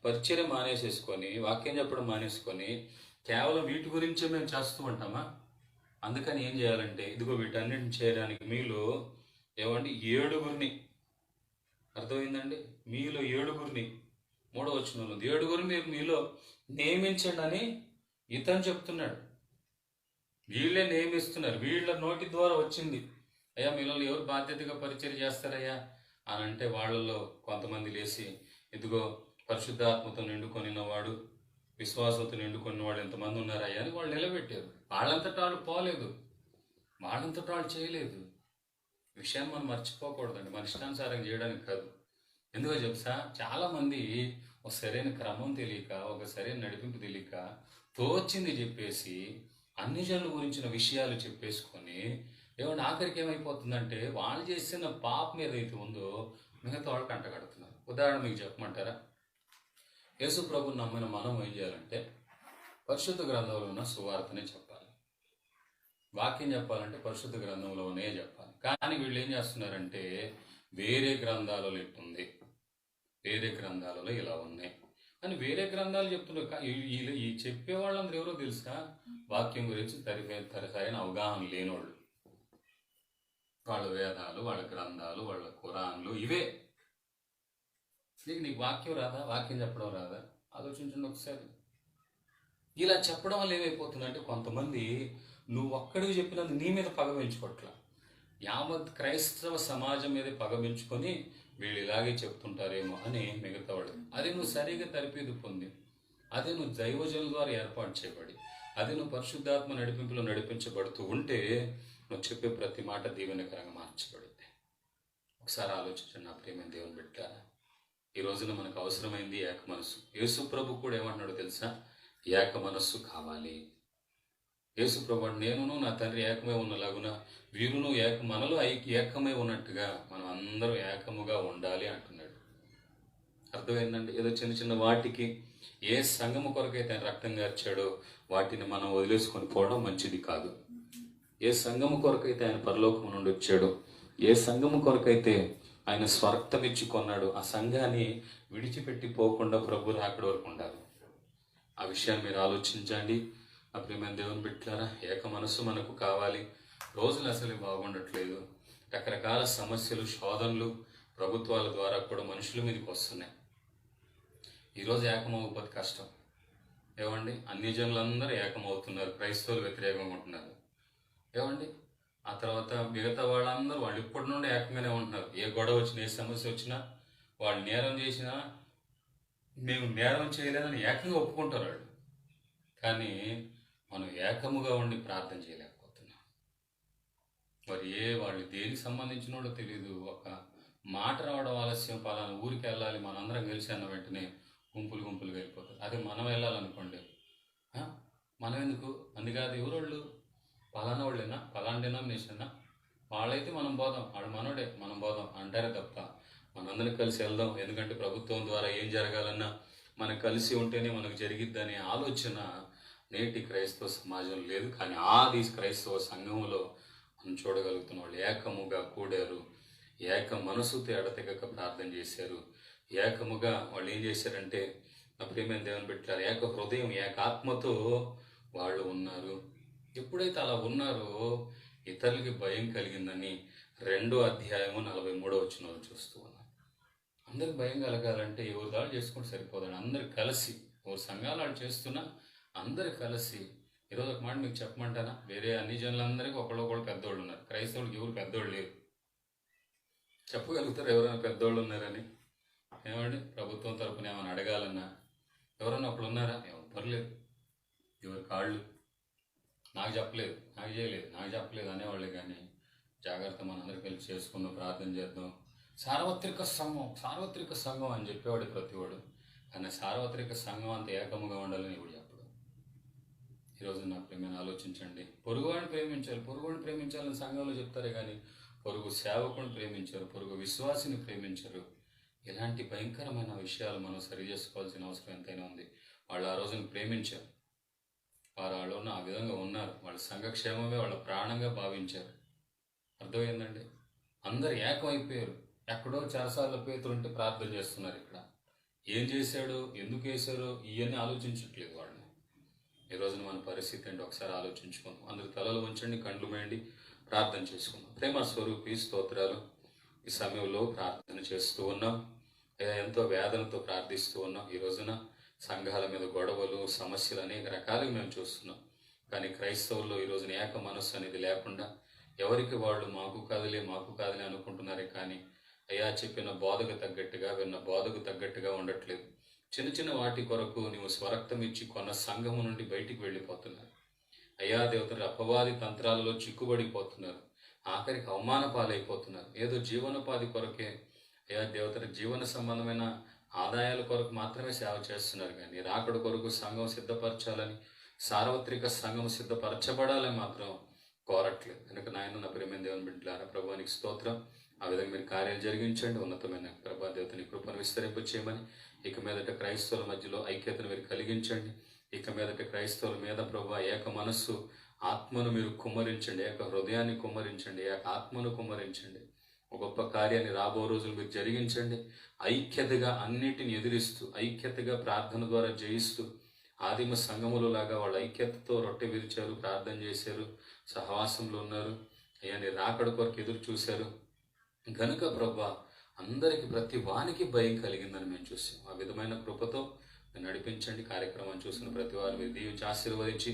పరిచర్య మానేసేసుకొని, వాక్యం చెప్పడం మానేసుకొని కేవలం వీటి గురించే మేము చేస్తూ ఉంటామా? అందుకని ఏం చేయాలంటే, ఇదిగో వీటన్నిటిని చేయడానికి మీలో ఏమండి 7గురిని, అర్థమైందండి, మీలో 7గురిని, 3వ వచనంలో 7గురిని మీరు మీలో నియమించండి అని ఇతను చెప్తున్నాడు. వీళ్ళే నియమిస్తున్నారు, వీళ్ళ నోటి ద్వారా వచ్చింది. అయ్యా మీలో ఎవరు బాధ్యతగా పరిచర్య చేస్తారయ్యా అని అంటే వాళ్ళలో కొంతమంది లేచి, ఇదిగో పరిశుద్ధాత్మతో నిండుకొనినవాడు, విశ్వాసంతో నిండుకున్న వాళ్ళు ఎంతమంది ఉన్నారయ్యా అని వాళ్ళు నిలబెట్టారు. వాళ్ళంతటా వాళ్ళు పోలేదు, వాళ్ళంతటా వాళ్ళు చేయలేదు. విషయాన్ని మనం మర్చిపోకూడదండి, మన ఇష్టానుసారం చేయడానికి కాదు. ఎందుకో తెలుసా, చాలామంది ఒక సరైన క్రమం తెలియక, ఒక సరైన నడిపింపు తెలియక తోచింది చెప్పేసి అన్ని జనుల గురించిన విషయాలు చెప్పేసుకొని ఏమన్నా ఆఖరికి ఏమైపోతుందంటే, వాళ్ళు చేసిన పాపం ఏదైతే ఉందో మిగతా వాళ్ళు కంటగడుతున్నారు. ఉదాహరణ మీకు చెప్పమంటారా? యేసు ప్రభుని నమ్మిన మనం ఏం చేయాలంటే పరిశుద్ధ గ్రంథంలో ఉన్న సువార్తనే చెప్పాలి. వాక్యం చెప్పాలంటే పరిశుద్ధ గ్రంథంలోనే చెప్పాలి. కానీ వీళ్ళు ఏం చేస్తున్నారంటే వేరే గ్రంథాలలో ఇట్టుంది, వేరే గ్రంథాలలో ఇలా ఉన్నాయి అని వేరే గ్రంథాలు చెప్తున్నారు. ఈ చెప్పే వాళ్ళందరూ ఎవరో తెలుసా? వాక్యం గురించి సరైన అవగాహన లేనోళ్ళు. వాళ్ళ వేదాలు, వాళ్ళ గ్రంథాలు, వాళ్ళ ఖురాన్లు ఇవే. నీకు వాక్యం రాదా? వాక్యం చెప్పడం రాదా? ఆలోచించండి ఒకసారి. ఇలా చెప్పడం వల్ల ఏమైపోతుందంటే కొంతమంది నువ్వు ఒక్కడికి చెప్పినందుకు నీ మీద పగ పెంచుకోవట్లా, యావత్ క్రైస్తవ సమాజం మీద పగ పెంచుకొని వీళ్ళు ఇలాగే చెప్తుంటారేమో అని మిగతా వాళ్ళు. అదే నువ్వు సరిగా తరపేది పొంది, అదే నువ్వు దైవజనుల ద్వారా ఏర్పాటు చేయబడి, అదే నువ్వు పరిశుద్ధాత్మ నడిపింపులో నడిపించబడుతూ ఉంటే నువ్వు చెప్పే ప్రతి మాట దీవెనకరంగా మార్చబడుద్ది. ఒకసారి ఆలోచించండి నా ప్రియమైన దేవుని బిడ్డలారా. ఈ రోజున మనకు అవసరమైంది ఏక మనసు. యేసు ప్రభు కూడా ఏమంటున్నాడో తెలుసా? ఏక మనస్సు కావాలి. యేసు ప్రభు నేనును నా తండ్రి ఏకమై ఉన్నలాగున వీరును మనలో ఏకమై ఉన్నట్టుగా మనం అందరూ ఏకముగా ఉండాలి అంటున్నాడు. అర్థమైందండి? ఏదో చిన్న చిన్న వాటికి ఏ సంఘము కొరకైతే ఆయన రక్తం గార్చాడో వాటిని మనం వదిలేసుకొని పోవడం మంచిది కాదు. ఏ సంఘము కొరకైతే ఆయన పరలోకము నుండి వచ్చాడో, ఏ సంఘము కొరకైతే ఆయన స్వార్థమిచ్చి కొన్నాడు, ఆ సంఘాన్ని విడిచిపెట్టి పోకుండా ప్రభు రాకడ వరకు ఉండాలి. ఆ విషయాన్ని మీరు ఆలోచించండి. ఆ ప్రియమైన దేవుని బిడ్డలారా, ఏక మనసు మనకు కావాలి. రోజులు అసలు బాగుండట్లేదు. రకరకాల సమస్యలు, శోధనలు ప్రభుత్వాల ద్వారా కూడా మనుషుల మీదకి వస్తున్నాయి. ఈరోజు ఏకమవ్వకపోతే కష్టం. ఏమండి? అన్ని జనులందరూ ఏకమవుతున్నారు, క్రైస్తవులు వ్యతిరేకంగా ఉంటున్నారు. ఏమండి? ఆ తర్వాత మిగతా వాళ్ళందరూ వాళ్ళు ఇప్పటి నుండి ఏకంగానే ఉంటున్నారు. ఏ గొడవ వచ్చినా, ఏ సమస్య వచ్చినా, వాళ్ళు నేరం చేసినా మేము నేరం చేయలేదని ఏకంగా ఒప్పుకుంటారు వాళ్ళు. కానీ మనం ఏకముగా ఉండి ప్రార్థన చేయలేకపోతున్నాం. మరి వాళ్ళు దేనికి సంబంధించిన వాళ్ళో తెలియదు. ఒక మాట రావడం ఆలస్యం, పలానా ఊరికి వెళ్ళాలి మనందరం కలిసి అన్న వెంటనే గుంపులుగా వెళ్ళిపోతారు. అదే మనం వెళ్ళాలనుకోండి, మనం ఎందుకు అందుకాదు ఎవరోళ్ళు పలానా వాళ్ళేనా, పలానా డినామినేషన్నా, వాళ్ళైతే మనం పోదాం, వాడు మనోడే మనం పోదాం అంటారే తప్ప మనందరం కలిసి వెళ్దాం. ఎందుకంటే ప్రభుత్వం ద్వారా ఏం జరగాలన్నా మనం కలిసి ఉంటేనే మనకు జరిగిద్దనే ఆలోచన నేటి క్రైస్తవ సమాజం లేదు. కానీ ఆది క్రైస్తవ సంఘంలో మనం చూడగలుగుతున్న వాళ్ళు ఏకముగా కూడారు, ఏక మనసుతో ఎడతెగక ప్రార్థన చేశారు. ఏకముగా వాళ్ళు ఏం చేశారంటే నా ప్రియమైన దేవుని బిడ్డలారా, ఏక హృదయం, ఏక ఆత్మతో వాళ్ళు ఉన్నారు. ఎప్పుడైతే అలా ఉన్నారో ఇతరులకి భయం కలిగిందని 2వ అధ్యాయము 43వ వచనంలో చూస్తూ ఉన్నాం. అందరికి భయం కలగాలంటే ఎవరు దాడు చేసుకుంటే సరిపోదండి. అందరు కలిసి, ఎవరు సంఘాలు వాళ్ళు చేస్తున్నా అందరు కలిసి. ఈరోజు ఒక మాట మీకు చెప్పమంటారా? వేరే అన్ని జనులందరికీ ఒకళ్ళు పెద్దోళ్ళు ఉన్నారు, క్రైస్తవులకి ఎవరు పెద్దోళ్ళు లేరు. చెప్పగలుగుతారు ఎవరైనా పెద్దోళ్ళు ఉన్నారని? ఏమండి? ప్రభుత్వం తరపున ఏమైనా అడగాలన్నా ఎవరన్నా ఒకళ్ళు ఉన్నారా? ఎవరు లేరు. ఎవరి కాళ్ళు నాకు చెప్పలేదు, నాకు చేయలేదు, నాకు చెప్పలేదు అనేవాళ్ళు. కానీ జాగ్రత్త, మనందరికీ కలిసి చేసుకుందాం, ప్రార్థన చేద్దాం. సార్వత్రిక సంఘం అని చెప్పేవాడు ప్రతివాడు. కానీ సార్వత్రిక సంఘం అంత ఏకముగా ఉండాలని ఇప్పుడు చెప్పడు. ఈరోజు నా ప్రేమను ఆలోచించండి. పొరుగువాడిని ప్రేమించాలి, పొరుగువాడిని ప్రేమించాలని సంఘంలో చెప్తారే కానీ పొరుగు సేవకుని ప్రేమించరు, పొరుగు విశ్వాసిని ప్రేమించరు. ఇలాంటి భయంకరమైన విషయాలు మనం సరి చేసుకోవాల్సిన అవసరం ఎంతైనా ఉంది. వాళ్ళు ఆ రోజును ప్రేమించారు, వారు ఆ విధంగా ఉన్నారు. వాళ్ళ సంఘక్షేమమే వాళ్ళ ప్రాణంగా భావించారు. అర్థమైందండి? అందరు ఏకమైపోయారు. ఎక్కడో చెరసాల్లో పేతులుంటే ప్రార్థన చేస్తున్నారు. ఇక్కడ ఏం చేశాడు, ఎందుకు వేశారో ఇవన్నీ ఆలోచించట్లేదు వాళ్ళు. ఈరోజున మన పరిస్థితి ఏంటి ఒకసారి ఆలోచించుకుందాం. అందరు తలలు ఉంచండి, కండ్లు మేయండి, ప్రార్థన చేసుకుందాం. ప్రేమ స్వరూపి స్తోత్రాలు. ఈ సమయంలో ప్రార్థన చేస్తూ ఉన్నాం, ఎంతో వేదనతో ప్రార్థిస్తూ ఉన్నాం. ఈ రోజున సంఘాల మీద గొడవలు, సమస్యలు అనేక రకాలుగా మేము చూస్తున్నాం. కానీ క్రైస్తవుల్లో ఈ రోజున ఏక మనస్సు అనేది లేకుండా ఎవరికి వాళ్ళు మాకు కాదులే అనుకుంటున్నారే కానీ అయ్యా చెప్పిన బోధకు తగ్గట్టుగా, విన్న బోధకు తగ్గట్టుగా ఉండట్లేదు. చిన్న చిన్న వాటి కొరకు నువ్వు స్వరక్తం ఇచ్చి కొన్న సంఘము నుండి బయటికి వెళ్ళిపోతున్నారు. అయ్యా దేవతలు అపవాది తంత్రాలలో చిక్కుబడిపోతున్నారు, ఆఖరికి అవమాన పాలైపోతున్నారు. ఏదో జీవనోపాధి కొరకే అయ్యా దేవతల జీవన సంబంధమైన ఆదాయాల కొరకు మాత్రమే సేవ చేస్తున్నారు. కానీ రాకడ కొరకు సంఘం సిద్ధపరచాలని, సార్వత్రిక సంఘం సిద్ధపరచబడాలని మాత్రం కోరట్లేదు. కనుక నాయన నా ప్రియమైన దేవుని బిడ్డలారా, ప్రభువానికి స్తోత్రం. ఆ విధంగా మీరు కార్యాలు జరిగించండి. ఉన్నతమైన ప్రభా దేవతని కృపను విస్తరింప చేయమని, ఇక మీదట క్రైస్తవుల మధ్యలో ఐక్యతను మీరు కలిగించండి. ఇక మీదట క్రైస్తవుల మీద ప్రభా ఏక మనస్సు, ఆత్మను మీరు కుమ్మరించండి, ఏక హృదయాన్ని కుమ్మరించండి, ఏక ఆత్మను కుమ్మరించండి. ఒక గొప్ప కార్యాన్ని రాబో రోజులు మీరు జరిగించండి. ఐక్యతగా అన్నిటిని ఎదిరిస్తూ, ఐక్యతగా ప్రార్థన ద్వారా జయిస్తూ, ఆదిమ సంఘములో లాగా వాళ్ళు ఐక్యతతో రొట్టె విరిచారు, ప్రార్థన చేశారు, సహవాసంలో ఉన్నారు. అయ్యా నీ రాకడ కొరకు ఎదురు చూశారు గనుక ప్రభా అందరికి ప్రతి వానికి భయం కలిగిందని మేము చూసాం. ఆ విధమైన కృపతో నడిపించండి. కార్యక్రమాన్ని చూసిన ప్రతి వారు మీరు దీవించి ఆశీర్వదించి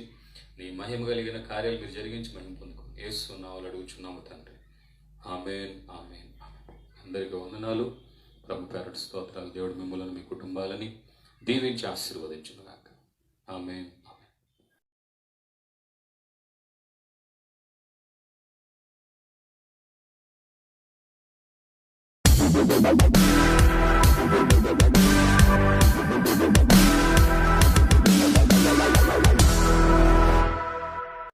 నీ మహిమ కలిగిన కార్యాలు మీరు జరిగించి మహిమ పొందుకో. యేసు నామములో అడుగుచున్నాము తండ్రి. ఆమేన్, ఆమేన్, ఆమేన్. అందరికీ వందనాలు. ప్రభు పేరట స్తోత్రాలు. దేవుడు మిమ్మల్ని మీ కుటుంబాలని దీవించి ఆశీర్వదించును గాక. ఆమేన్.